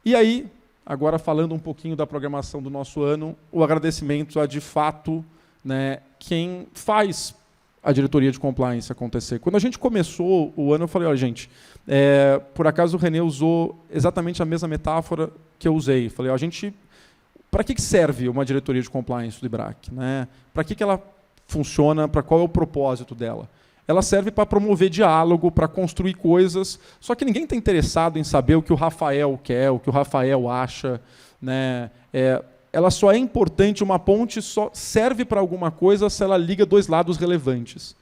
[SPEAKER 4] E aí, agora falando um pouquinho da programação do nosso ano, o agradecimento a, de fato, né, quem faz a diretoria de compliance acontecer. Quando a gente começou o ano, eu falei, olha, gente, por acaso o René usou exatamente a mesma metáfora que eu usei. Falei, ó, para que serve uma diretoria de compliance do IBRAC? Né? Para que ela funciona? Para qual é o propósito dela? Ela serve para promover diálogo, para construir coisas, só que ninguém está interessado em saber o que o Rafael quer, o que o Rafael acha. Né? Ela só é importante, uma ponte só serve para alguma coisa se ela liga 2 lados relevantes.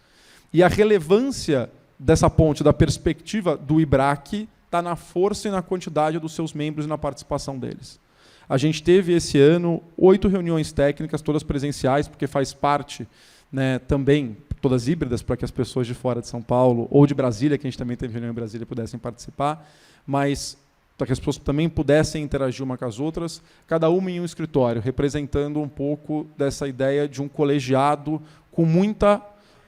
[SPEAKER 4] E a relevância dessa ponte, da perspectiva do IBRAC, está na força e na quantidade dos seus membros e na participação deles. A gente teve esse ano 8 reuniões técnicas, todas presenciais, porque faz parte, né, também, todas híbridas, para que as pessoas de fora de São Paulo, ou de Brasília, que a gente também teve reunião em Brasília, pudessem participar, mas para que as pessoas também pudessem interagir uma com as outras, cada uma em um escritório, representando um pouco dessa ideia de um colegiado com muita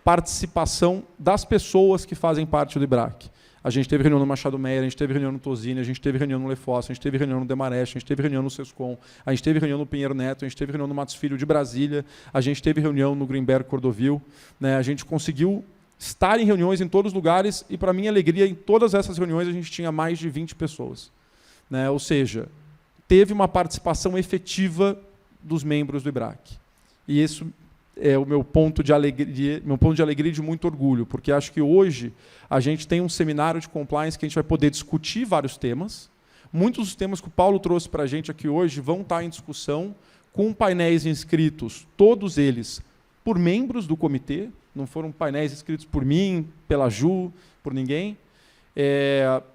[SPEAKER 4] participação das pessoas que fazem parte do IBRAC. A gente teve reunião no Machado Meyer, a gente teve reunião no Tosini, a gente teve reunião no Lefossa, a gente teve reunião no Demarest, a gente teve reunião no Sescom, a gente teve reunião no Pinheiro Neto, a gente teve reunião no Matos Filho de Brasília, a gente teve reunião no Greenberg Cordovil, né? A gente conseguiu estar em reuniões em todos os lugares, e, para minha alegria, em todas essas reuniões a gente tinha mais de 20 pessoas. Né? Ou seja, teve uma participação efetiva dos membros do IBRAC. E isso é o meu ponto de alegria e de muito orgulho, porque acho que hoje a gente tem um seminário de compliance que a gente vai poder discutir vários temas. Muitos dos temas que o Paulo trouxe para a gente aqui hoje vão estar em discussão com painéis inscritos, todos eles por membros do comitê, não foram painéis inscritos por mim, pela Ju, por ninguém,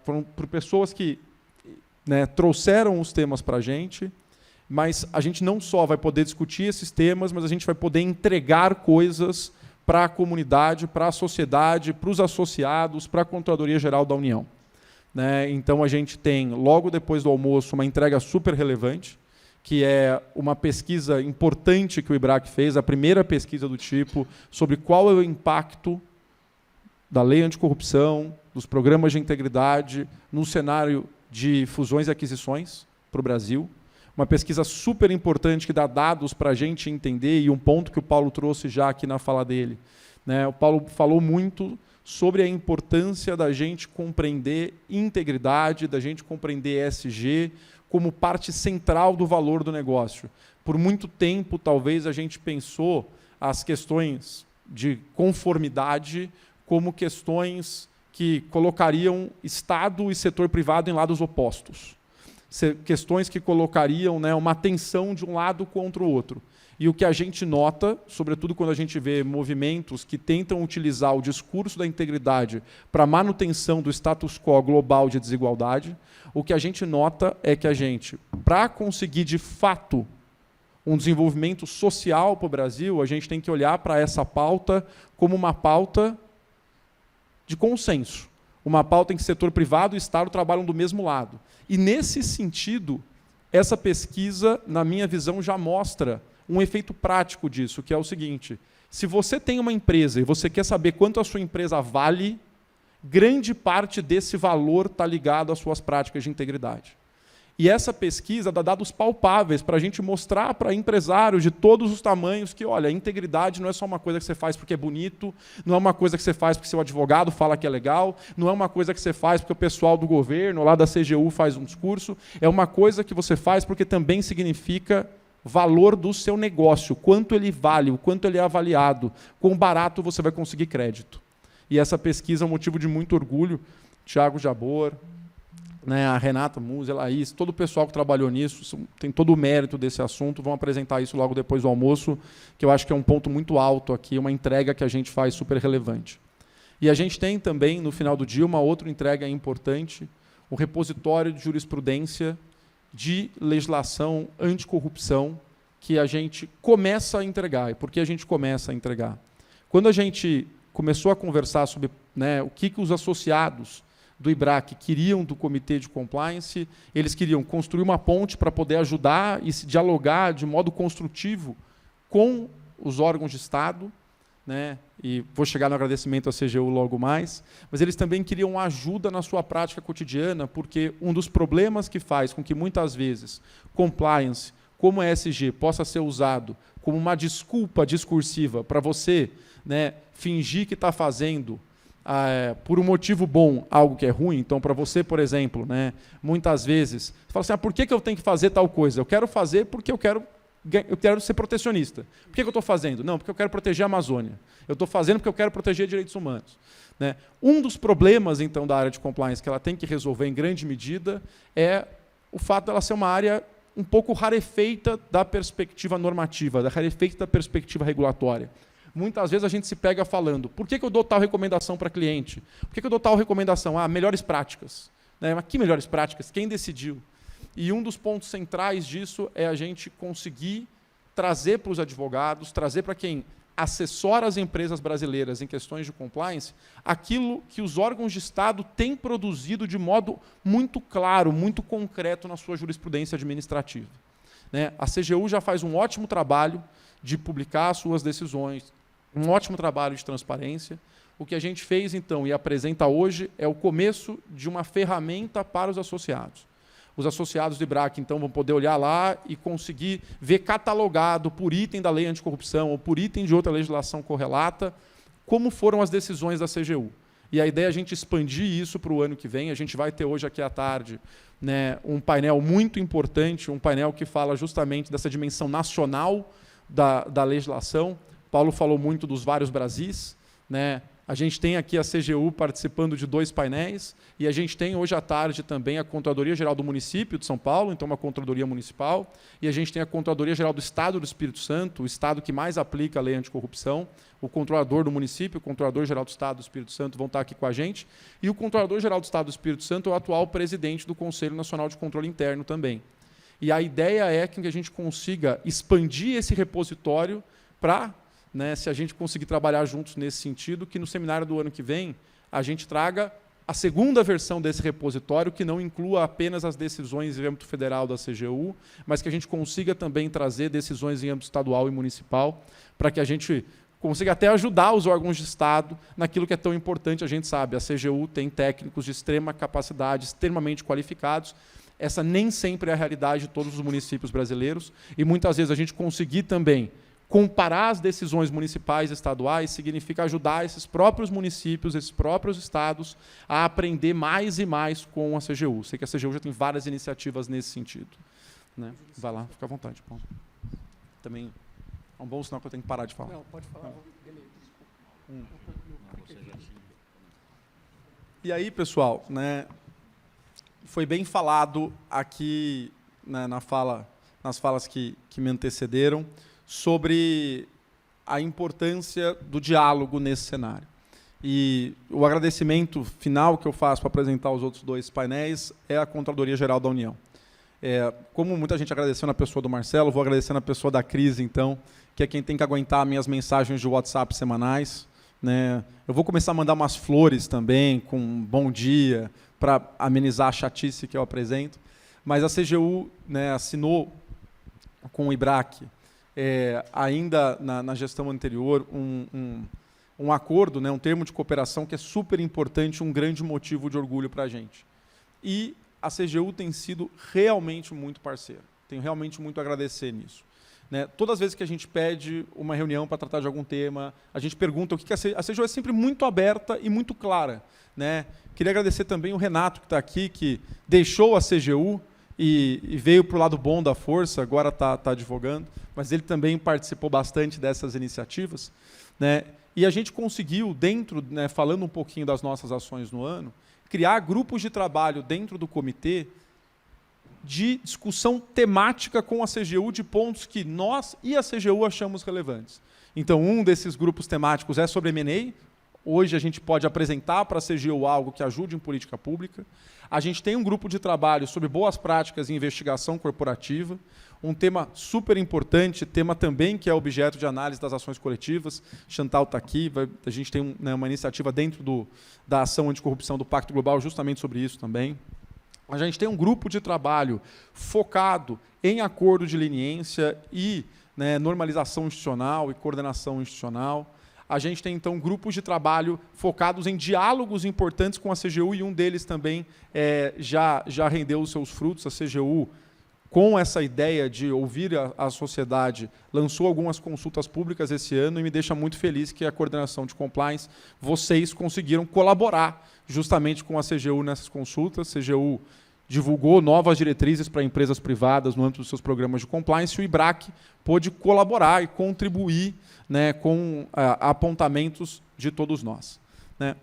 [SPEAKER 4] foram por pessoas que, né, trouxeram os temas para a gente, mas a gente não só vai poder discutir esses temas, mas a gente vai poder entregar coisas para a comunidade, para a sociedade, para os associados, para a Controladoria Geral da União. Né? Então, a gente tem, logo depois do almoço, uma entrega super relevante, que é uma pesquisa importante que o IBRAC fez, a primeira pesquisa do tipo, sobre qual é o impacto da lei anticorrupção, dos programas de integridade, no cenário de fusões e aquisições para o Brasil. Uma pesquisa super importante que dá dados para a gente entender, e um ponto que o Paulo trouxe já aqui na fala dele. Né? O Paulo falou muito sobre a importância da gente compreender integridade, da gente compreender ESG como parte central do valor do negócio. Por muito tempo, talvez, a gente pensou as questões de conformidade como questões que colocariam Estado e setor privado em lados opostos. Questões que colocariam, né, uma tensão de um lado contra o outro. E o que a gente nota, sobretudo quando a gente vê movimentos que tentam utilizar o discurso da integridade para a manutenção do status quo global de desigualdade, o que a gente nota é que a gente, para conseguir de fato um desenvolvimento social para o Brasil, a gente tem que olhar para essa pauta como uma pauta de consenso. Uma pauta em que setor privado e Estado trabalham do mesmo lado. E, nesse sentido, essa pesquisa, na minha visão, já mostra um efeito prático disso, que é o seguinte: se você tem uma empresa e você quer saber quanto a sua empresa vale, grande parte desse valor está ligado às suas práticas de integridade. E essa pesquisa dá dados palpáveis para a gente mostrar para empresários de todos os tamanhos que, olha, a integridade não é só uma coisa que você faz porque é bonito, não é uma coisa que você faz porque seu advogado fala que é legal, não é uma coisa que você faz porque o pessoal do governo, lá da CGU, faz um discurso, é uma coisa que você faz porque também significa valor do seu negócio, quanto ele vale, o quanto ele é avaliado, quão barato você vai conseguir crédito. E essa pesquisa é um motivo de muito orgulho. Thiago Jabor, né, a Renata Musi, a Laís, todo o pessoal que trabalhou nisso, tem todo o mérito desse assunto, vão apresentar isso logo depois do almoço, que eu acho que é um ponto muito alto aqui, uma entrega que a gente faz super relevante. E a gente tem também, no final do dia, uma outra entrega importante, o repositório de jurisprudência de legislação anticorrupção, que a gente começa a entregar. E por que a gente começa a entregar? Quando a gente começou a conversar sobre, né, o que os associados do IBRAC queriam do Comitê de Compliance, eles queriam construir uma ponte para poder ajudar e se dialogar de modo construtivo com os órgãos de Estado, né, e vou chegar no agradecimento à CGU logo mais, mas eles também queriam ajuda na sua prática cotidiana, porque um dos problemas que faz com que muitas vezes compliance, como ESG, possa ser usado como uma desculpa discursiva para você, né, fingir que está fazendo por um motivo bom algo que é ruim. Então, para você, por exemplo, né, muitas vezes, você fala assim, por que eu tenho que fazer tal coisa? Eu quero fazer porque eu quero ser protecionista. Por que eu estou fazendo? Não, porque eu quero proteger a Amazônia. Eu estou fazendo porque eu quero proteger direitos humanos. Né? Um dos problemas, então, da área de compliance que ela tem que resolver em grande medida é o fato dela ser uma área um pouco rarefeita da perspectiva normativa, rarefeita da perspectiva regulatória. Muitas vezes a gente se pega falando, por que eu dou tal recomendação para cliente? Por que eu dou tal recomendação? Melhores práticas. Né? Mas que melhores práticas? Quem decidiu? E um dos pontos centrais disso é a gente conseguir trazer para os advogados, trazer para quem assessora as empresas brasileiras em questões de compliance, aquilo que os órgãos de Estado têm produzido de modo muito claro, muito concreto na sua jurisprudência administrativa. Né? A CGU já faz um ótimo trabalho de publicar as suas decisões, um ótimo trabalho de transparência. O que a gente fez, então, e apresenta hoje, é o começo de uma ferramenta para os associados. Os associados do IBRAC, então, vão poder olhar lá e conseguir ver catalogado por item da lei anticorrupção ou por item de outra legislação correlata como foram as decisões da CGU. E a ideia é a gente expandir isso para o ano que vem. A gente vai ter hoje aqui à tarde, né, um painel muito importante, um painel que fala justamente dessa dimensão nacional da legislação. Paulo falou muito dos vários Brasis, né? A gente tem aqui a CGU participando de 2 painéis, e a gente tem hoje à tarde também a Controladoria Geral do Município de São Paulo, então uma Controladoria Municipal, e a gente tem a Controladoria Geral do Estado do Espírito Santo, o Estado que mais aplica a lei anticorrupção, o Controlador do Município, o Controlador Geral do Estado do Espírito Santo vão estar aqui com a gente, e o Controlador Geral do Estado do Espírito Santo é o atual presidente do Conselho Nacional de Controle Interno também. E a ideia é que a gente consiga expandir esse repositório para, né, se a gente conseguir trabalhar juntos nesse sentido, que no seminário do ano que vem a gente traga a segunda versão desse repositório, que não inclua apenas as decisões em âmbito federal da CGU, mas que a gente consiga também trazer decisões em âmbito estadual e municipal, para que a gente consiga até ajudar os órgãos de Estado naquilo que é tão importante. A gente sabe, a CGU tem técnicos de extrema capacidade, extremamente qualificados. Essa nem sempre é a realidade de todos os municípios brasileiros, e muitas vezes a gente conseguir também comparar as decisões municipais e estaduais significa ajudar esses próprios municípios, esses próprios estados, a aprender mais e mais com a CGU. Sei que a CGU já tem várias iniciativas nesse sentido. Né? Vai lá, fica à vontade, Paulo. Também é um bom sinal que eu tenho que parar de falar.
[SPEAKER 5] Não, pode falar.
[SPEAKER 4] E aí, pessoal, né, foi bem falado aqui, né, nas falas que me antecederam, sobre a importância do diálogo nesse cenário. E o agradecimento final que eu faço para apresentar os outros 2 painéis é a Controladoria Geral da União. Como muita gente agradeceu na pessoa do Marcelo, vou agradecer na pessoa da Cris, então, que é quem tem que aguentar minhas mensagens de WhatsApp semanais. Né? Eu vou começar a mandar umas flores também, com um bom dia, para amenizar a chatice que eu apresento. Mas a CGU, né, assinou com o IBRAC, ainda na gestão anterior, um acordo, né, um termo de cooperação que é super importante, um grande motivo de orgulho para a gente. E a CGU tem sido realmente muito parceira. Tenho realmente muito a agradecer nisso. Né? Todas as vezes que a gente pede uma reunião para tratar de algum tema, a gente pergunta o que a CGU é sempre muito aberta e muito clara. Né? Queria agradecer também o Renato, que está aqui, que deixou a CGU e veio para o lado bom da força, agora está advogando, mas ele também participou bastante dessas iniciativas. Né? E a gente conseguiu, dentro, né, falando um pouquinho das nossas ações no ano, criar grupos de trabalho dentro do comitê de discussão temática com a CGU de pontos que nós e a CGU achamos relevantes. Então, um desses grupos temáticos é sobre M&A. Hoje a gente pode apresentar para a CGU algo que ajude em política pública. A gente tem um grupo de trabalho sobre boas práticas em investigação corporativa, um tema super importante, tema também que é objeto de análise das ações coletivas. Chantal está aqui, a gente tem uma iniciativa dentro da ação anticorrupção do Pacto Global justamente sobre isso também. A gente tem um grupo de trabalho focado em acordo de leniência e, né, normalização institucional e coordenação institucional. A gente tem, então, grupos de trabalho focados em diálogos importantes com a CGU, e um deles também já rendeu os seus frutos. A CGU, com essa ideia de ouvir a sociedade, lançou algumas consultas públicas esse ano, e me deixa muito feliz que a coordenação de compliance, vocês conseguiram colaborar justamente com a CGU nessas consultas. A CGU divulgou novas diretrizes para empresas privadas no âmbito dos seus programas de compliance, e o IBRAC pôde colaborar e contribuir, né, com apontamentos de todos nós, né?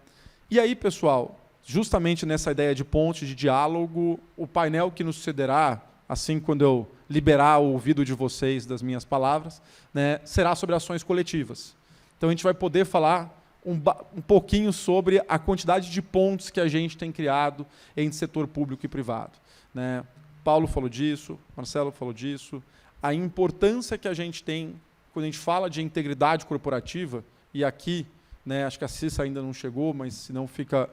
[SPEAKER 4] E aí, pessoal, justamente nessa ideia de ponte, de diálogo, o painel que nos sucederá, assim quando eu liberar o ouvido de vocês das minhas palavras, né, será sobre ações coletivas. Então a gente vai poder falar um pouquinho sobre a quantidade de pontes que a gente tem criado entre setor público e privado, né? Paulo falou disso, Marcelo falou disso, a importância que a gente tem quando a gente fala de integridade corporativa, e aqui, né, acho que a Cissa ainda não chegou, mas se não fica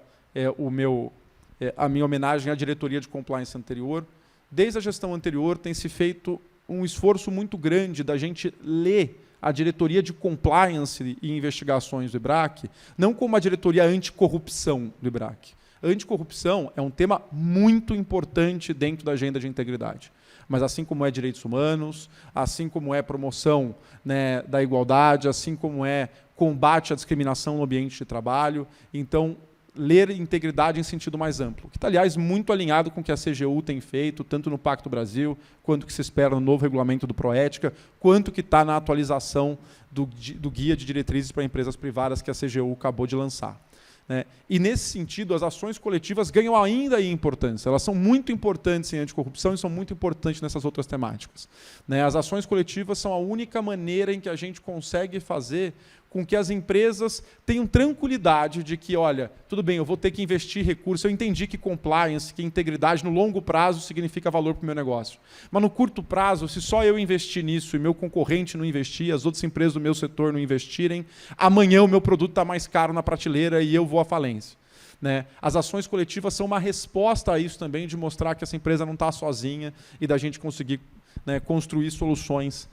[SPEAKER 4] a minha homenagem à diretoria de compliance anterior. Desde a gestão anterior tem se feito um esforço muito grande da gente ler a diretoria de compliance e investigações do IBRAC, não como a diretoria anticorrupção do IBRAC. Anticorrupção é um tema muito importante dentro da agenda de integridade. Mas assim como é direitos humanos, assim como é promoção, né, da igualdade, assim como é combate à discriminação no ambiente de trabalho, então ler integridade em sentido mais amplo, que está, aliás, muito alinhado com o que a CGU tem feito, tanto no Pacto Brasil, quanto que se espera no novo regulamento do Proética, quanto que está na atualização do Guia de Diretrizes para Empresas Privadas que a CGU acabou de lançar, né? E, nesse sentido, as ações coletivas ganham ainda em importância. Elas são muito importantes em anticorrupção e são muito importantes nessas outras temáticas, né? As ações coletivas são a única maneira em que a gente consegue fazer com que as empresas tenham tranquilidade de que, olha, tudo bem, eu vou ter que investir recursos, eu entendi que compliance, que integridade no longo prazo significa valor para o meu negócio. Mas no curto prazo, se só eu investir nisso e meu concorrente não investir, as outras empresas do meu setor não investirem, amanhã o meu produto está mais caro na prateleira e eu vou à falência, né? As ações coletivas são uma resposta a isso também, de mostrar que essa empresa não está sozinha e da gente conseguir, né, construir soluções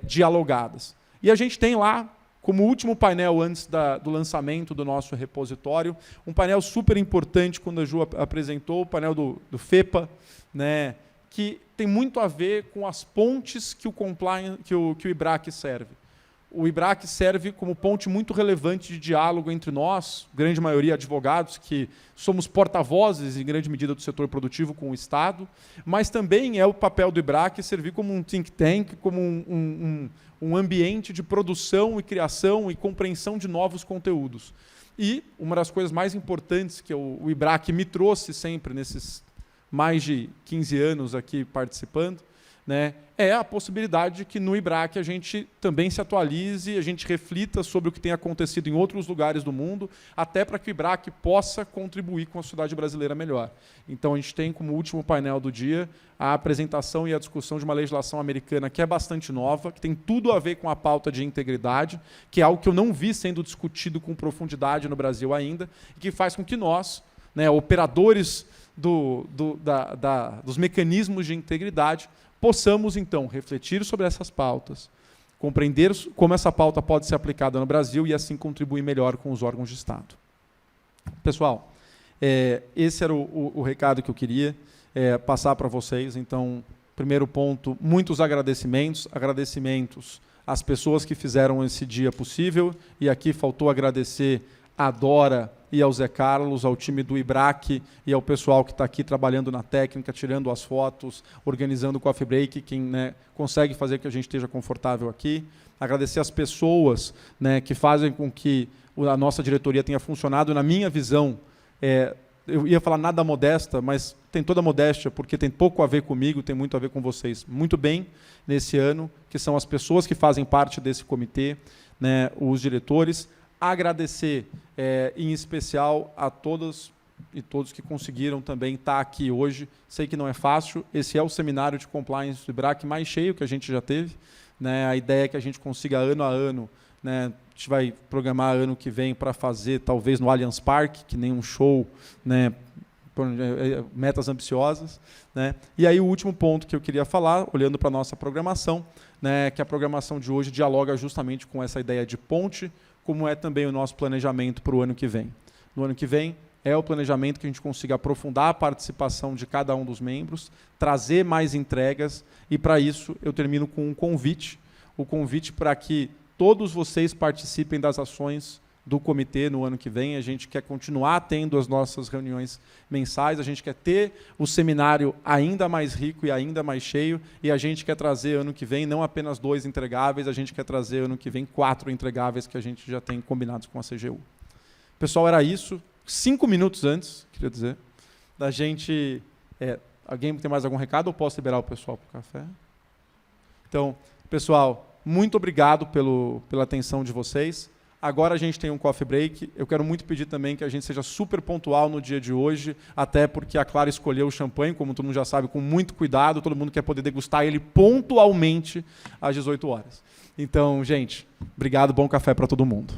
[SPEAKER 4] dialogadas. E a gente tem lá, como último painel antes do lançamento do nosso repositório, um painel super importante quando a Ju apresentou, o painel do FEPA, né, que tem muito a ver com as pontes que o IBRAC serve. O IBRAC serve como ponte muito relevante de diálogo entre nós, grande maioria advogados, que somos porta-vozes, em grande medida, do setor produtivo com o Estado, mas também é o papel do IBRAC servir como um think tank, como um ambiente de produção e criação e compreensão de novos conteúdos. E uma das coisas mais importantes que o IBRAC me trouxe sempre, nesses mais de 15 anos aqui participando, né, é a possibilidade de que no IBRAC a gente também se atualize, a gente reflita sobre o que tem acontecido em outros lugares do mundo, até para que o IBRAC possa contribuir com a sociedade brasileira melhor. Então, a gente tem como último painel do dia a apresentação e a discussão de uma legislação americana que é bastante nova, que tem tudo a ver com a pauta de integridade, que é algo que eu não vi sendo discutido com profundidade no Brasil ainda, e que faz com que nós, né, operadores dos mecanismos de integridade, possamos, então, refletir sobre essas pautas, compreender como essa pauta pode ser aplicada no Brasil e, assim, contribuir melhor com os órgãos de Estado. Pessoal, esse era o recado que eu queria passar para vocês. Então, primeiro ponto, muitos agradecimentos às pessoas que fizeram esse dia possível, e aqui faltou agradecer a Dora e ao Zé Carlos, ao time do IBRAC e ao pessoal que está aqui trabalhando na técnica, tirando as fotos, organizando o Coffee Break, quem, né, consegue fazer que a gente esteja confortável aqui. Agradecer as pessoas, né, que fazem com que a nossa diretoria tenha funcionado. Na minha visão, eu ia falar nada modesta, mas tem toda a modéstia, porque tem pouco a ver comigo, tem muito a ver com vocês. Muito bem nesse ano, que são as pessoas que fazem parte desse comitê, né, os diretores. Agradecer, em especial, a todas e todos que conseguiram também estar aqui hoje. Sei que não é fácil. Esse é o seminário de compliance do IBRAC mais cheio que a gente já teve, né? A ideia é que a gente consiga, ano a ano, né, a gente vai programar ano que vem para fazer, talvez, no Allianz Parque, que nem um show, né, metas ambiciosas, né? E aí o último ponto que eu queria falar, olhando para a nossa programação, né, que a programação de hoje dialoga justamente com essa ideia de ponte, como é também o nosso planejamento para o ano que vem. No ano que vem, é o planejamento que a gente consiga aprofundar a participação de cada um dos membros, trazer mais entregas, e para isso eu termino com um convite, o convite para que todos vocês participem das ações do comitê no ano que vem. A gente quer continuar tendo as nossas reuniões mensais, a gente quer ter o seminário ainda mais rico e ainda mais cheio, e a gente quer trazer ano que vem não apenas 2 entregáveis, a gente quer trazer ano que vem 4 entregáveis que a gente já tem combinados com a CGU. Pessoal, era isso. 5 minutos antes, queria dizer, da gente... alguém tem mais algum recado ou posso liberar o pessoal para o café? Então, pessoal, muito obrigado pela atenção de vocês. Agora a gente tem um coffee break. Eu quero muito pedir também que a gente seja super pontual no dia de hoje, até porque a Clara escolheu o champanhe, como todo mundo já sabe, com muito cuidado. Todo mundo quer poder degustar ele pontualmente às 18 horas. Então, gente, obrigado, bom café para todo mundo.